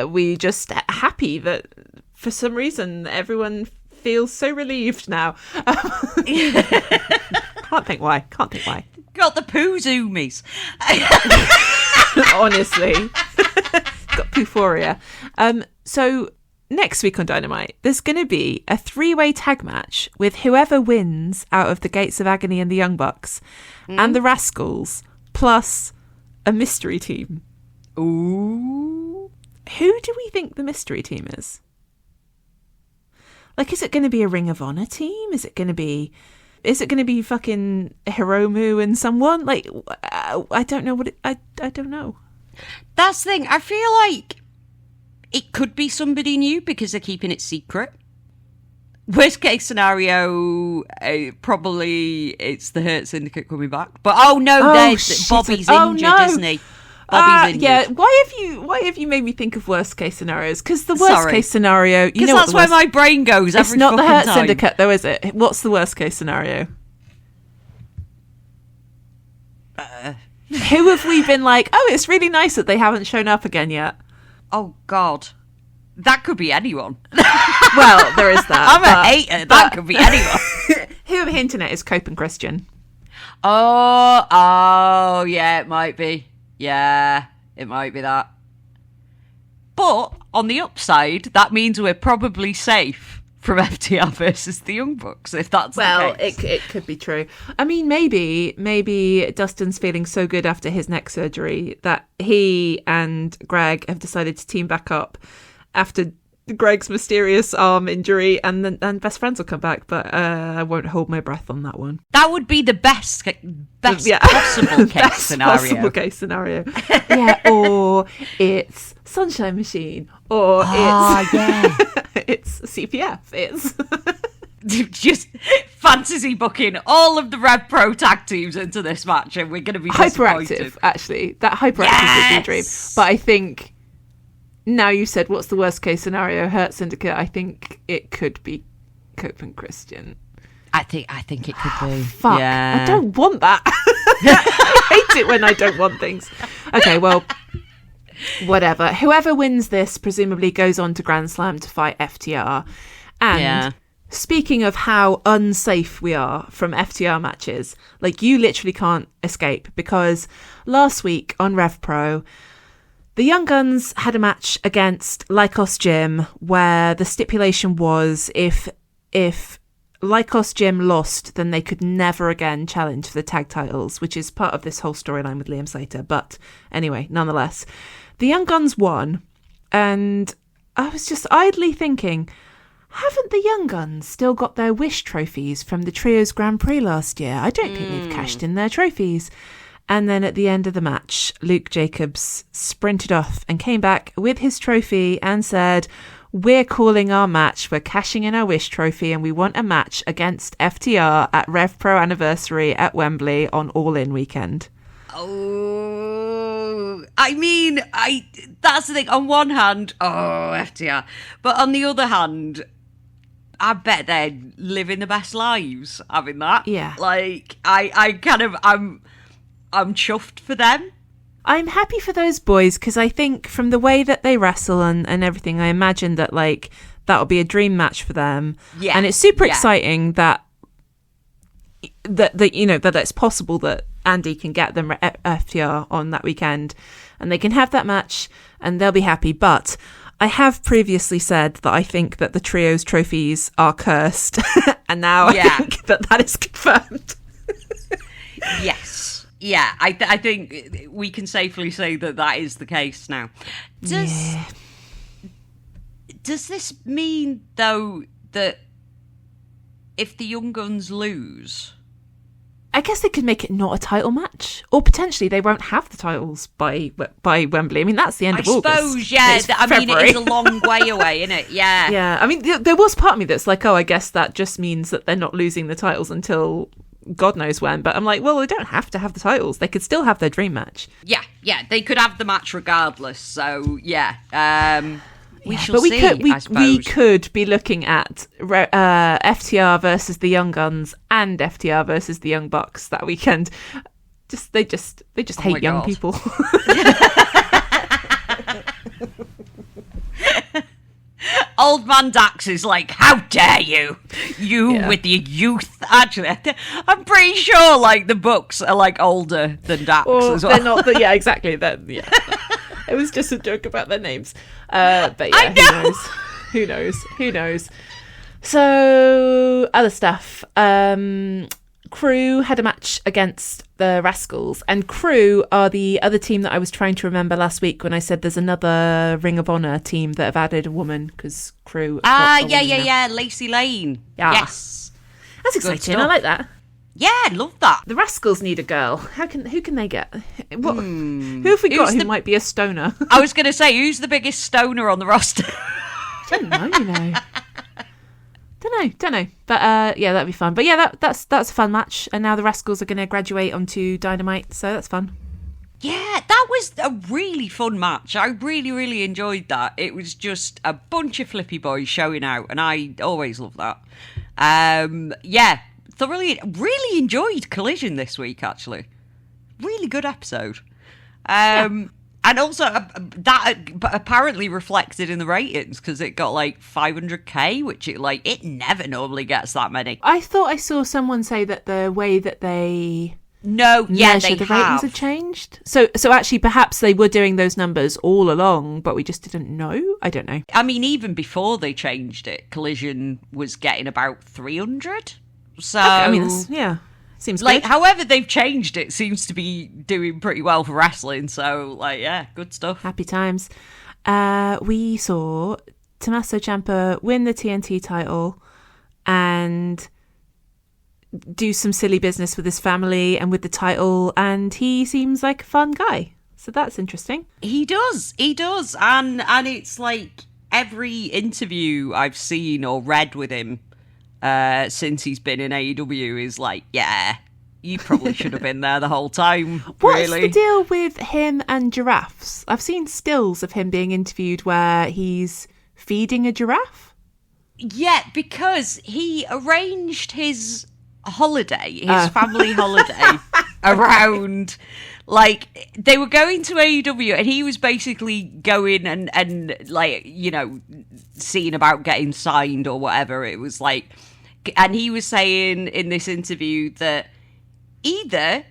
We just happy that for some reason everyone feel so relieved now. Can't think why. Got the poo zoomies. Honestly. Got poophoria. So next week on Dynamite, there's going to be a 3-way tag match with whoever wins out of the Gates of Agony and the Young Bucks and the Rascalz, plus a mystery team. Ooh. Who do we think the mystery team is? Like, is it going to be a Ring of Honor team? Is it going to be fucking Hiromu and someone? Like, I don't know I don't know. That's the thing. I feel like it could be somebody new because they're keeping it secret. Worst case scenario, probably it's the Hurt Syndicate coming back. But Bobby's injured, isn't he? Bobby's injured. Yeah. Why have you made me think of worst case scenarios? Because the worst case senorio, you know, that's where my brain goes. It's not the Hurt time. Syndicate, though, is it? What's the worst case scenario? Who have we been like? Oh, it's really nice that they haven't shown up again yet. Oh God, that could be anyone. Well, there is that. I'm a hater. That could be anyone. Who I'm hinting at is Cope and Christian. Oh, yeah, it might be. Yeah, it might be that. But on the upside, that means we're probably safe from FTR versus the Young Bucks, if that's the case. Well, it could be true. I mean, maybe Dustin's feeling so good after his neck surgery that he and Greg have decided to team back up after Greg's mysterious arm injury, and best friends will come back. But I won't hold my breath on that one. That would be the best possible case scenario. Possible case scenario. Yeah, or it's Sunshine Machine, or it's CPF. It's just fantasy booking all of the RevPro tag teams into this match, and we're going to be hyperactive. Actually, that hyperactive would be a dream. But I think now you said, what's the worst case scenario? Hurt Syndicate. I think it could be Cope and Christian. I think it could be. Fuck. Yeah. I don't want that. I hate it when I don't want things. Okay, well, whatever. Whoever wins this presumably goes on to Grand Slam to fight FTR. And speaking of how unsafe we are from FTR matches, like, you literally can't escape, because last week on RevPro, the Young Guns had a match against Lycos Gym where the stipulation was if Lycos Gym lost, then they could never again challenge for the tag titles, which is part of this whole storyline with Liam Slater. But anyway, nonetheless, the Young Guns won, and I was just idly thinking, haven't the Young Guns still got their Wish trophies from the Trios Grand Prix last year? I don't think they've cashed in their trophies. And then at the end of the match, Luke Jacobs sprinted off and came back with his trophy and said, "We're calling our match. We're cashing in our Wish trophy, and we want a match against FTR at RevPro Anniversary at Wembley on All In weekend." Oh, I mean, that's the thing. On one hand, FTR. But on the other hand, I bet they're living the best lives having that. Yeah. Like, I'm chuffed for them. I'm happy for those boys, because I think from the way that they wrestle and everything, I imagine that, like, that'll be a dream match for them. Yeah. And it's super exciting that it's possible that Andy can get them FTR on that weekend and they can have that match and they'll be happy. But I have previously said that I think that the Trios trophies are cursed. And now I think that is confirmed. Yes. Yeah, I think we can safely say that is the case now. Does this mean, though, that if the Young Guns lose, I guess they could make it not a title match, or potentially they won't have the titles by Wembley. I mean, that's the end of August. I suppose, yeah. It is a long way away, isn't it? Yeah. Yeah. I mean, there was part of me that's like, I guess that just means that they're not losing the titles until God knows when. But I'm like, well, they don't have to have the titles. They could still have their dream match. Yeah. They could have the match regardless. So yeah. We shall see. We could be looking at FTR versus the Young Guns and FTR versus the Young Bucks that weekend. They just hate young people. Old man Dax is like, how dare you? With your youth. Actually, I'm pretty sure, like, the Bucks are, like, older than Dax as well. They're not, yeah, exactly. It was just a joke about their names. But yeah, who knows? So, other stuff. Crew had a match against the Rascalz, and Crew are the other team that I was trying to remember last week when I said there's another Ring of Honor team that have added a woman, because Crew. Lacey Lane. Yeah. Yes, that's exciting. I like that. Yeah, I love that. The Rascalz need a girl. Who can they get? Who have we got who might be a stoner? I was going to say, who's the biggest stoner on the roster? I don't know. Don't know. But yeah, that'd be fun. But yeah, that's a fun match. And now the Rascalz are going to graduate onto Dynamite, so that's fun. Yeah, that was a really fun match. I really, really enjoyed that. It was just a bunch of flippy boys showing out, and I always love that. Thoroughly, really enjoyed Collision this week, actually. Really good episode. And also, that apparently reflected in the ratings, because it got, like, 500k, which it never normally gets that many. I thought I saw someone say that the way that they the ratings had changed. So actually, perhaps they were doing those numbers all along, but we just didn't know? I don't know. I mean, even before they changed it, Collision was getting about 300. So, okay, I mean, seems good. However they've changed it seems to be doing pretty well for wrestling. So, good stuff. Happy times. We saw Tommaso Ciampa win the TNT title and do some silly business with his family and with the title, and he seems like a fun guy. So that's interesting. He does. And it's like every interview I've seen or read with him since he's been in AEW is like, yeah, you probably should have been there the whole time. What's the deal with him and giraffes? I've seen stills of him being interviewed where he's feeding a giraffe. Yeah, because he arranged his holiday, his family holiday, around, like, they were going to AEW and he was basically going and seeing about getting signed or whatever. It was like, and he was saying in this interview that either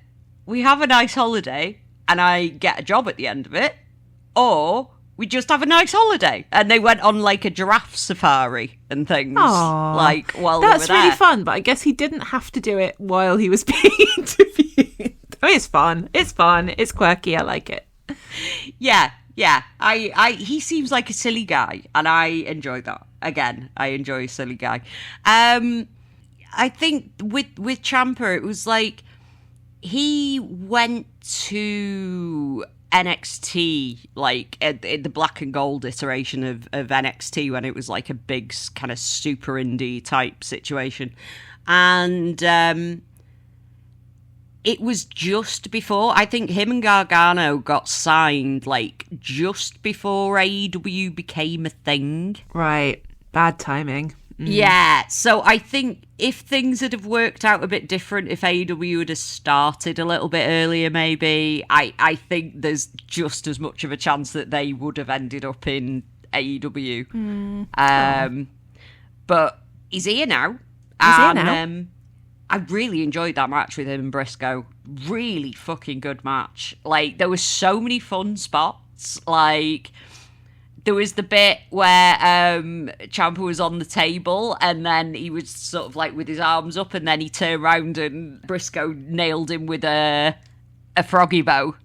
we have a nice holiday and I get a job at the end of it, or we just have a nice holiday. And they went on like a giraffe safari and things. Aww, like while that's they were there. Really fun, but I guess he didn't have to do it while he was being interviewed. I mean, it's fun. It's quirky. I like it. Yeah. He seems like a silly guy, and I enjoy that. Again, I enjoy a silly guy. I think with Ciampa, it was like he went to NXT, like the black and gold iteration of NXT, when it was like a big kind of super indie type situation, and it was just before, I think him and Gargano got signed, like, just before AEW became a thing. Right. Bad timing. Yeah. So I think if things had have worked out a bit different, if AEW had have started a little bit earlier, maybe, I think there's just as much of a chance that they would have ended up in AEW. But he's here now. I really enjoyed that match with him and Briscoe. Really fucking good match. Like, there were so many fun spots. Like, there was the bit where Ciampa was on the table and then he was sort of like with his arms up, and then he turned around and Briscoe nailed him with a froggy bow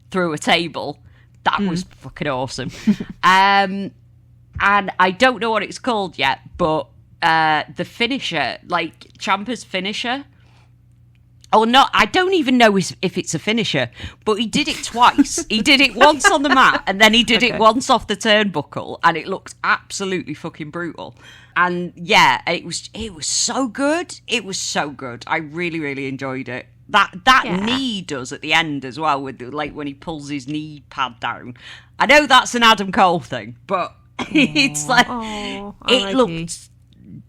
through a table. That was fucking awesome. And I don't know what it's called yet, but the finisher, like Ciampa's finisher. Oh, no, I don't even know if it's a finisher, but he did it twice. He did it once on the mat, and then he did it once off the turnbuckle, and it looked absolutely fucking brutal. And yeah, it was so good. It was so good. I really, really enjoyed it. That knee does at the end as well, with like when he pulls his knee pad down. I know that's an Adam Cole thing, but it's like it looked.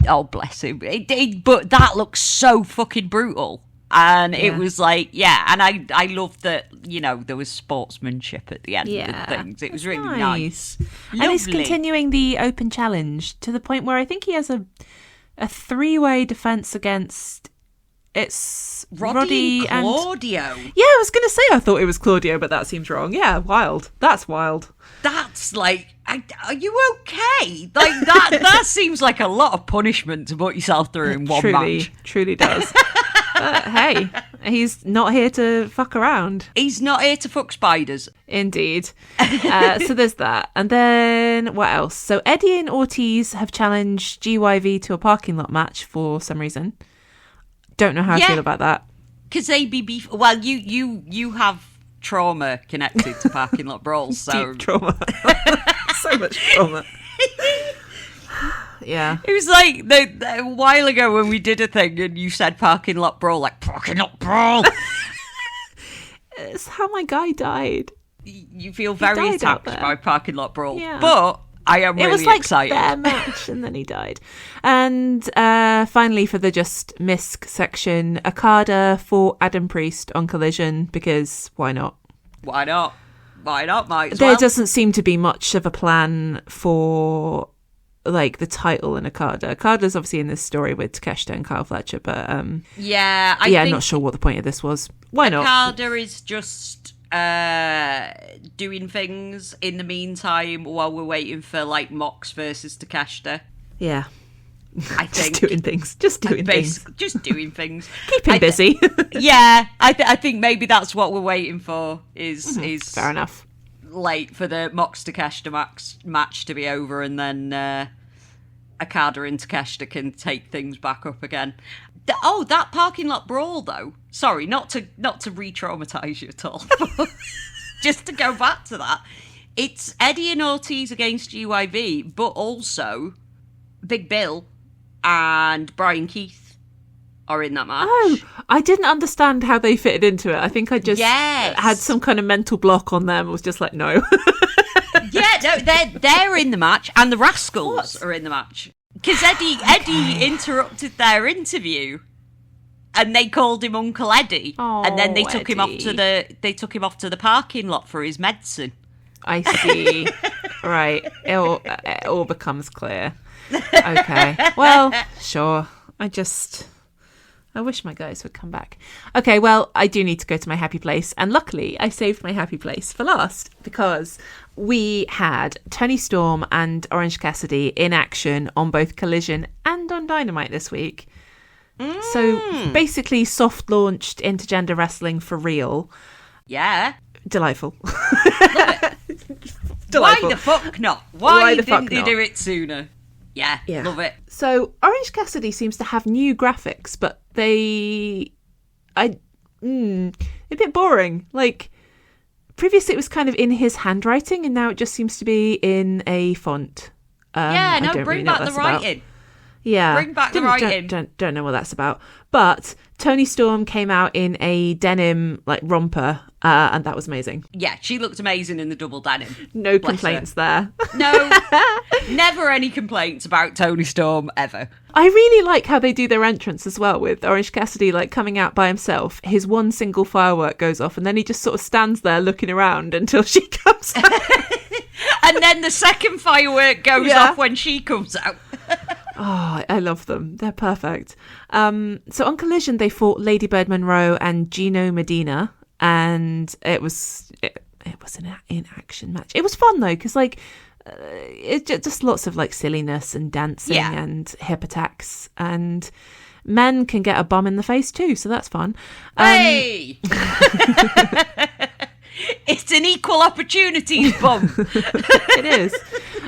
Oh, bless him. But that looks so fucking brutal. And it was like, and I loved that, there was sportsmanship at the end of things. It was really nice. And he's continuing the open challenge to the point where I think he has a 3-way defense against Roddy and Claudio. Yeah, I was going to say I thought it was Claudio, but that seems wrong. Yeah, wild. That's wild. That's like, are you okay? Like that seems like a lot of punishment to put yourself through in one match. Truly does. But hey, he's not here to fuck around. He's not here to fuck spiders. Indeed. So there's that. And then what else? So Eddie and Ortiz have challenged GYV to a parking lot match for some reason. Don't know how I feel about that. Because they be beef. Well, you have trauma connected to parking lot brawls. So deep trauma. So much trauma. Yeah. It was like a while ago when we did a thing and you said parking lot brawl, like parking lot brawl. It's how my guy died. You feel very attacked by parking lot brawl. Yeah. But I am really excited. It was like their match and then he died. And finally for the Just Misc section, Okada fought Adam Priest on Collision because why not? Why not? Why not, Mike? There doesn't seem to be much of a plan for like the title in Okada. Okada's obviously in this story with Takeshita and Kyle Fletcher, but I'm not sure what the point of this was. Why not? Okada is just doing things in the meantime while we're waiting for like Mox versus Takeshita. Yeah. I think. Just doing things. Just doing things. Keep him busy. Yeah, I think maybe that's what we're waiting for is fair enough. Late for the Mox Takeshita match to be over, and then Okada and Takeshita can take things back up again. That parking lot brawl though. Sorry, not to re-traumatise you at all. Just to go back to that, it's Eddie and Ortiz against GYV, but also Big Bill and Brian Keith are in that match. Oh, I didn't understand how they fitted into it. I think I just had some kind of mental block on them. I was just like, no. Yeah, no, they're in the match, and the Rascalz are in the match. Because Eddie interrupted their interview, and they called him Uncle Eddie, and then they took him off to the parking lot for his medicine. I see. Right, it all becomes clear. Okay, well, sure. I wish my guys would come back. Okay, well, I do need to go to my happy place. And luckily, I saved my happy place for last because we had Toni Storm and Orange Cassidy in action on both Collision and on Dynamite this week. So basically soft launched intergender wrestling for real. Yeah. Delightful. Why the fuck not? Why didn't they do it sooner? Yeah, love it. So Orange Cassidy seems to have new graphics, but a bit boring. Like previously it was kind of in his handwriting and now it just seems to be in a font. Bring back the writing. Yeah. Bring back the writing. Don't know what that's about. But Toni Storm came out in a denim like romper and that was amazing. Yeah, she looked amazing in the double denim. No complaints there. No, never any complaints about Toni Storm ever. I really like how they do their entrance as well with Orange Cassidy like coming out by himself. His one single firework goes off and then he just sort of stands there looking around until she comes out. And then the second firework goes off when she comes out. Oh, I love them. They're perfect. So on Collision, they fought Ladybird Monroe and Gino Medina, and it was an in-action match. It was fun though, because like it's just lots of like silliness and dancing and hip attacks, and men can get a bum in the face too, so that's fun. Hey. It's an equal opportunities bum. It is.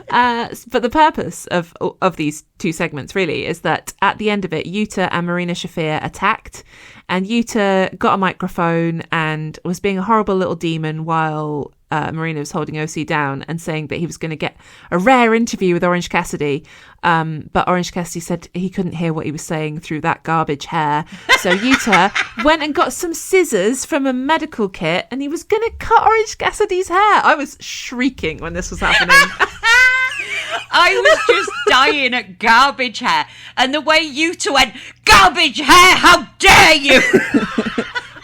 But the purpose of these two segments really is that at the end of it, Yuta and Marina Shafir attacked, and Yuta got a microphone and was being a horrible little demon while Marina was holding OC down and saying that he was going to get a rare interview with Orange Cassidy. But Orange Cassidy said he couldn't hear what he was saying through that garbage hair. So Yuta went and got some scissors from a medical kit and he was going to cut Orange Cassidy's hair. I was shrieking when this was happening. I was just dying at garbage hair. And the way Yuta went, garbage hair, how dare you?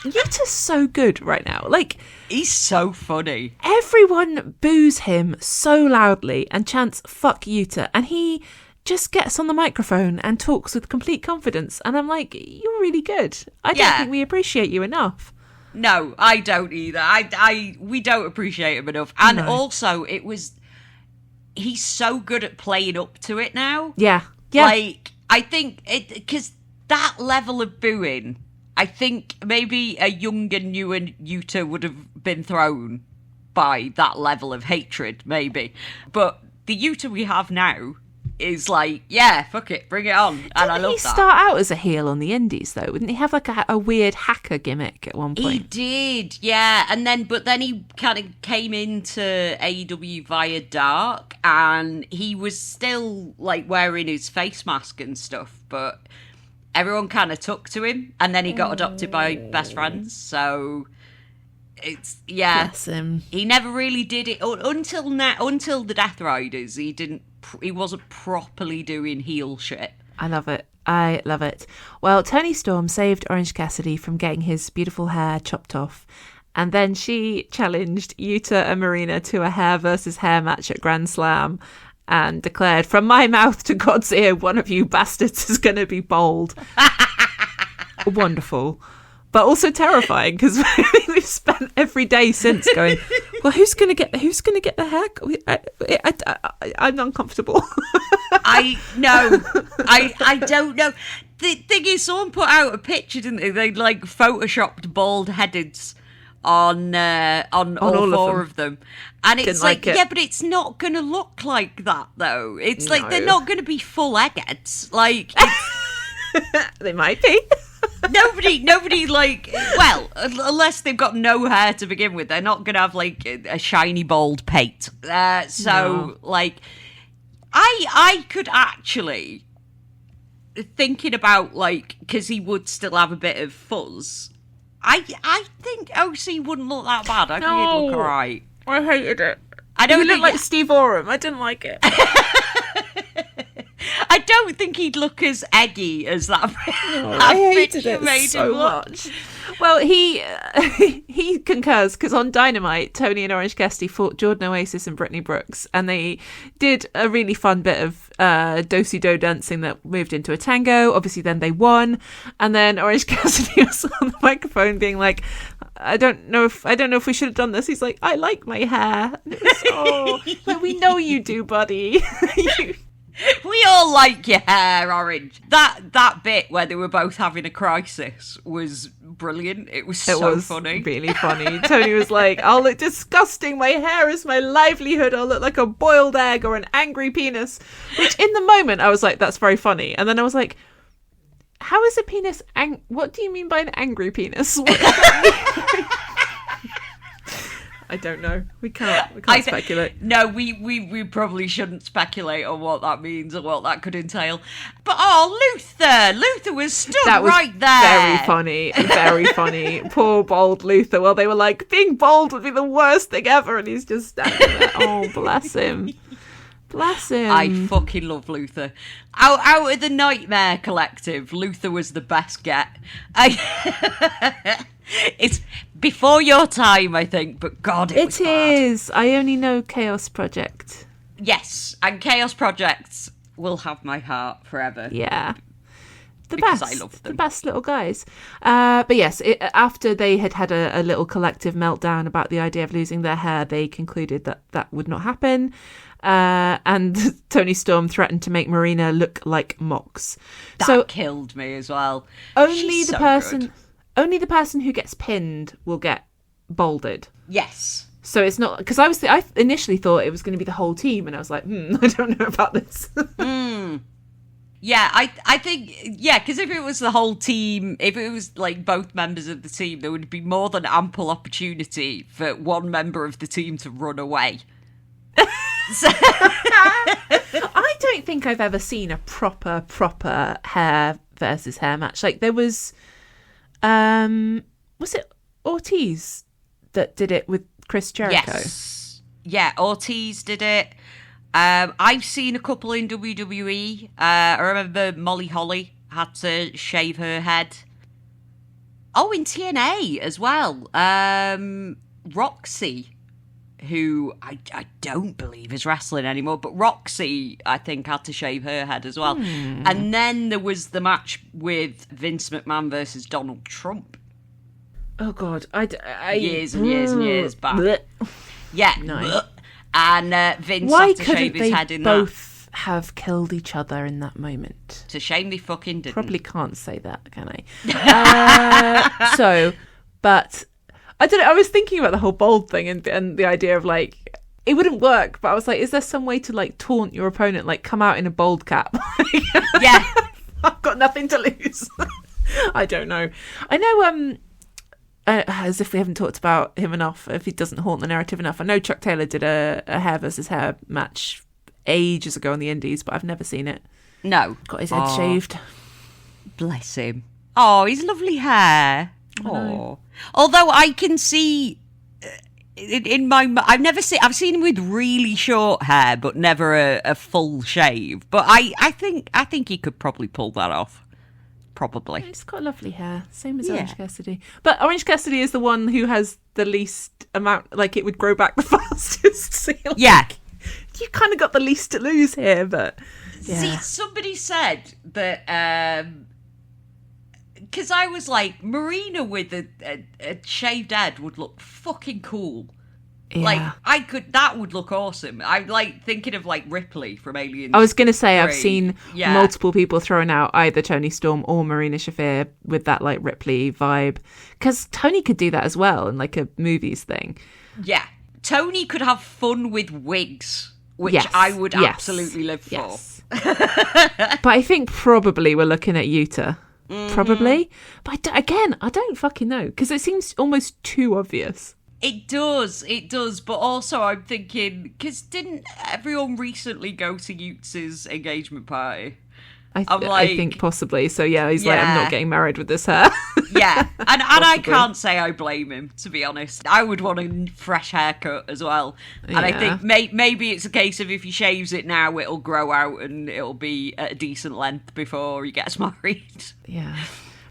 Yuta's so good right now. Like, he's so funny. Everyone boos him so loudly and chants, fuck Yuta. And he just gets on the microphone and talks with complete confidence. And I'm like, you're really good. I don't think we appreciate you enough. No, I don't either. We don't appreciate him enough. And also, he's so good at playing up to it now. Yeah. Like, I think because that level of booing, I think maybe a younger, newer Yuta would have been thrown by that level of hatred, maybe. But the Yuta we have now is like, yeah, fuck it, bring it on. And I love that. Didn't he start out as a heel on the indies, though? Wouldn't he have like a weird hacker gimmick at one point? He did, yeah. But then he kind of came into AEW via Dark, and he was still like wearing his face mask and stuff, but everyone kind of took to him, and then he got adopted by best friends, so it's, yeah. Bless him. He never really did it until the Death Riders. He wasn't properly doing heel shit. I love it. Well, Toni Storm saved Orange Cassidy from getting his beautiful hair chopped off, and then she challenged Yuta and Marina to a hair versus hair match at Grand Slam and declared, from my mouth to God's ear, one of you bastards is going to be bald. Wonderful. But also terrifying, because we've spent every day since going, well, who's going to get the hair? I'm uncomfortable. I know. I don't know. The thing is, someone put out a picture, didn't they? They like photoshopped bald heads on all four of them. And it's like yeah, but it's not going to look like that, though. It's like they're not going to be full eggheads. Like, they might be. Nobody like, well, unless they've got no hair to begin with, they're not going to have like a shiny bald pate. Like, I could actually, thinking about like, because he would still have a bit of fuzz, I think OC wouldn't look that bad. I think he'd look alright. I hated it. I don't he looked like Steve Oram. I didn't like it. I don't think he'd look as eggy as that. I hated it so much. Well, he concurs, because on Dynamite, Tony and Orange Cassidy fought Jordan Oasis and Brittany Brooks, and they did a really fun bit of do-si-do dancing that moved into a tango. Obviously, then they won, and then Orange Cassidy was on the microphone being like, I don't know if we should have done this. He's like, I like my hair. And it was, like, we know you do, buddy. We all like your hair, Orange. That bit where they were both having a crisis was brilliant. It was funny. Really funny. Tony was like, I'll look disgusting. My hair is my livelihood. I'll look like a boiled egg or an angry penis. Which in the moment I was like, that's very funny. And then I was like, how is a penis what do you mean by an angry penis? I don't know. We can't speculate. No, we probably shouldn't speculate on what that means or what that could entail. But Luther was stood right there. Very funny. Poor bald Luther. Well, they were like, being bald would be the worst thing ever, and he's just standing there. Oh, bless him. Bless him. I fucking love Luther. Out of the Nightmare Collective, Luther was the best get. It's before your time, I think, but God, it was bad. It is. I only know Chaos Project. Yes, and Chaos Projects will have my heart forever. Yeah. Because I love them. The best little guys. But yes, after they had a little collective meltdown about the idea of losing their hair, they concluded that would not happen. And Toni Storm threatened to make Marina look like Mox. That killed me as well. Only the person who gets pinned will get balded. Yes. So it's not, because I initially thought it was going to be the whole team, and I was like, I don't know about this. Yeah, I think, yeah, because if it was the whole team, if it was like both members of the team, there would be more than ample opportunity for one member of the team to run away. I don't think I've ever seen a proper hair versus hair match. Like there was it Ortiz that did it with Chris Jericho? Yes. Yeah, Ortiz did it. I've seen a couple in WWE. I remember Molly Holly had to shave her head. Oh, in TNA as well. Roxy, who I don't believe is wrestling anymore, but Roxy, I think, had to shave her head as well. And then there was the match with Vince McMahon versus Donald Trump. Oh, God. Years and years and years back. Blech. Yeah. No. And Vince Why had to shave his head in that. Why couldn't they both have killed each other in that moment? It's a shame they fucking didn't. Probably can't say that, can I? But I don't know. I was thinking about the whole bold thing and the idea of like, it wouldn't work, but I was like, is there some way to like taunt your opponent, like come out in a bold cap? Yeah. I've got nothing to lose. I don't know. I know, as if we haven't talked about him enough, if he doesn't haunt the narrative enough. I know Chuck Taylor did a hair versus hair match ages ago on the Indies, but I've never seen it. No. Got his head shaved. Bless him. Oh, his lovely hair. Oh. Although I can see in my... I've seen him with really short hair, but never a full shave. But I think he could probably pull that off. Probably. He's got lovely hair, same as Orange Cassidy. But Orange Cassidy is the one who has the least amount, like it would grow back the fastest. So you kind of got the least to lose here, but yeah. See, somebody said that because I was like, Marina with a shaved head would look fucking cool. Yeah. Like that would look awesome. I'm like thinking of like Ripley from Aliens. I was going to say 3. I've seen multiple people throwing out either Toni Storm or Marina Shafir with that like Ripley vibe, because Toni could do that as well in like a movies thing. Yeah, Toni could have fun with wigs, which Yes. I would Yes. absolutely live for. Yes. But I think probably we're looking at Yuta. Probably, but I don't fucking know, because it seems almost too obvious. It does, but also I'm thinking, because didn't everyone recently go to Yutz's engagement party? I think possibly. So yeah, he's like, I'm not getting married with this hair. Yeah, and I can't say I blame him, to be honest. I would want a fresh haircut as well. And I think maybe it's a case of if he shaves it now, it'll grow out and it'll be at a decent length before he gets married. Yeah,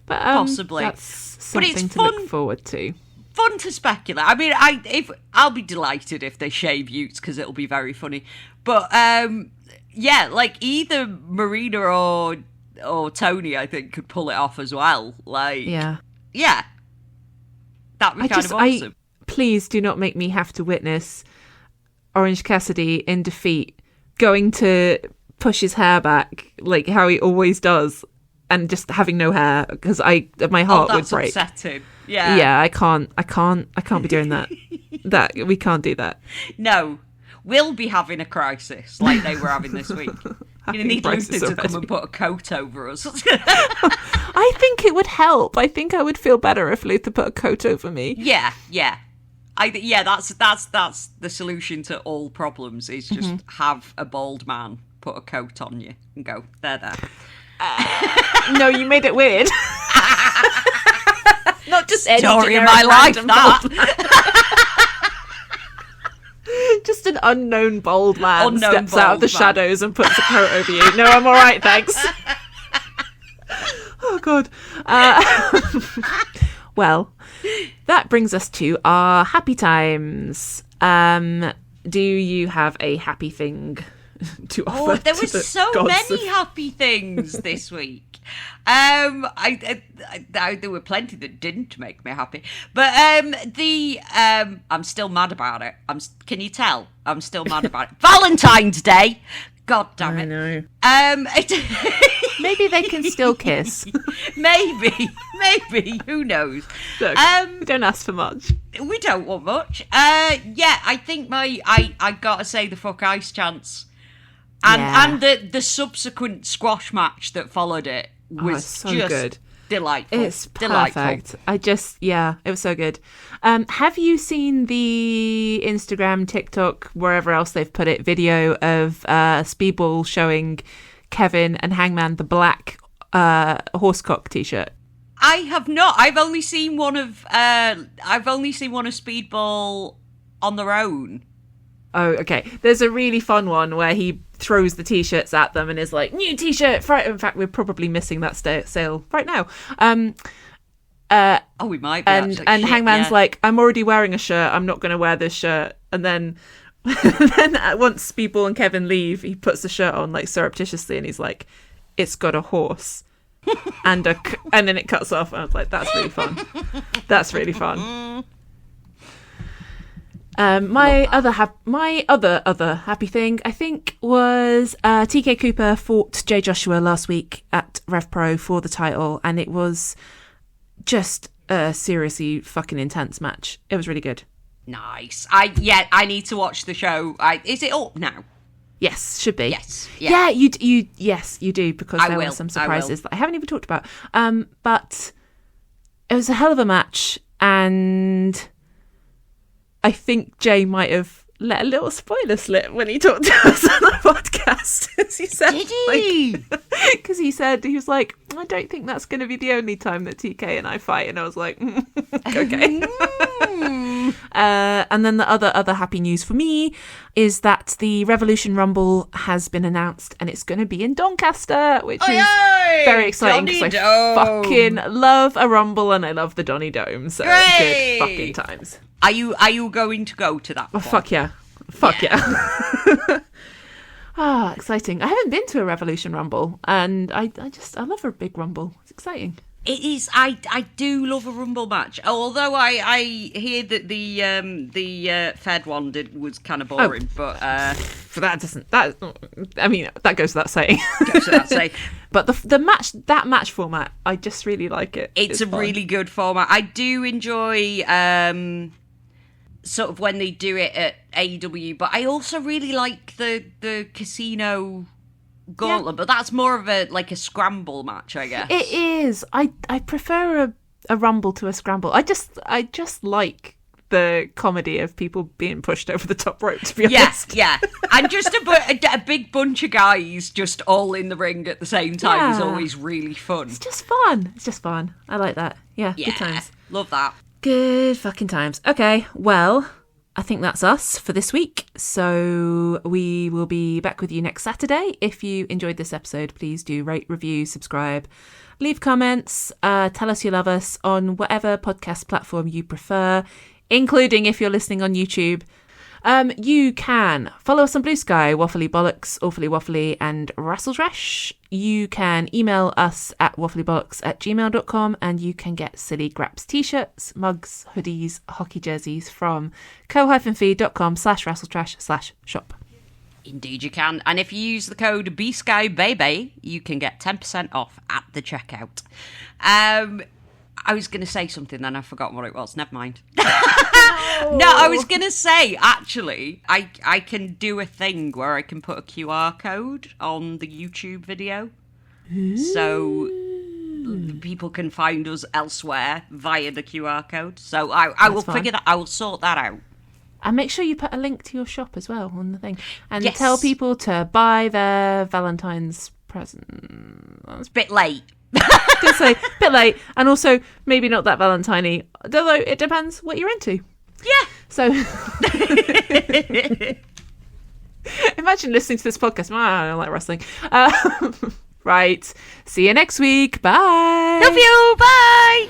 but possibly. That's something it's to fun. look forward to. Fun to speculate. I mean, I'll be delighted if they shave Utes because it'll be very funny. But yeah, like either Marina or Toni, I think, could pull it off as well. Like, yeah, that'd be kind of awesome. Please do not make me have to witness Orange Cassidy in defeat going to push his hair back like how he always does, and just having no hair, because my heart would break. That's upsetting. Yeah, I can't be doing that. We can't do that. No, we'll be having a crisis like they were having this week. You need Luther to come and put a coat over us. I think it would help. I think I would feel better if Luther put a coat over me. Yeah. That's the solution to all problems. Is just have a bald man put a coat on you and go there. No, you made it weird. Not just any story of my life, Just an unknown bold man steps out of the shadows and puts a coat over you. No, I'm all right, thanks. Oh, God. Well, that brings us to our happy times. Do you have a happy thing to offer? Oh, there were so many happy things this week. There were plenty that didn't make me happy, but I'm still mad about it. Can you tell? I'm still mad about it. Valentine's Day. God damn it. I know. Maybe they can still kiss. Maybe. Who knows? Look, we don't ask for much. We don't want much. Yeah, I think I gotta say the fuck ice chance. And the subsequent squash match that followed it was so just good. Delightful. It's perfect. It was so good. Have you seen the Instagram, TikTok, wherever else they've put it, video of Speedball showing Kevin and Hangman the black horsecock t-shirt? I have not. I've only seen one of Speedball on their own. Oh, okay. There's a really fun one where he throws the T-shirts at them and is like, new T-shirt! In fact, we're probably missing that sale right now. We might be. And Hangman's like, I'm already wearing a shirt. I'm not going to wear this shirt. And then once Speedball and Kevin leave, he puts the shirt on like surreptitiously and he's like, it's got a horse. and then it cuts off. And I was like, that's really fun. That's really fun. My other happy thing, I think, was TK Cooper fought Jay Joshua last week at RevPro for the title, and it was just a seriously fucking intense match. It was really good. Nice. I need to watch the show. Is it up now? Yes, should be. Yes. Yeah, you do, because there were some surprises that I haven't even talked about. But it was a hell of a match, and I think Jay might have let a little spoiler slip when he talked to us on the podcast. As he said, did he? Because he was like, I don't think that's going to be the only time that TK and I fight. And I was like, okay. And then the other happy news for me is that the Revolution Rumble has been announced, and it's going to be in Doncaster, which is very exciting because I fucking love a Rumble and I love the Donny Dome. So good fucking times. Are you going to go to that? Oh, fuck yeah. Exciting. I haven't been to a Revolution Rumble, and I love a big Rumble. It's exciting. It is. I do love a Rumble match. Although I hear that the Fed one was kind of boring, but that goes without saying. But that match format, I just really like it. It's a fun. Really good format. I do enjoy sort of when they do it at AEW, but I also really like the casino gauntlet, but that's more of a scramble match, I guess. It is. I prefer a rumble to a scramble. I just like the comedy of people being pushed over the top rope, to be honest. Yeah. And just a big bunch of guys just all in the ring at the same time is always really fun. It's just fun. I like that. Yeah, good times. Love that. Good fucking times. Okay, well, I think that's us for this week. So we will be back with you next Saturday. If you enjoyed this episode, please do rate, review, subscribe, leave comments, tell us you love us on whatever podcast platform you prefer, including if you're listening on YouTube. You can follow us on Blue Sky, Waffly Bollox, Awfully Waffly, and Rascalz. You can email us at wafflybollox@gmail.com, and you can get Silly Graps t-shirts, mugs, hoodies, hockey jerseys from co-feed.com/rascaltrash/shop. Indeed you can. And if you use the code BSkyBaby, you can get 10% off at the checkout. I was going to say something, then I forgot what it was. Never mind. No, I was going to say, actually, I can do a thing where I can put a QR code on the YouTube video. So people can find us elsewhere via the QR code. So I will figure that. I will sort that out. And make sure you put a link to your shop as well on the thing. And tell people to buy their Valentine's present. It's a bit late. Just say, a bit late, and also maybe not that Valentine-y, although it depends what you're into. Yeah. So imagine listening to this podcast. I don't like wrestling. Right. See you next week. Bye. Love you. Bye.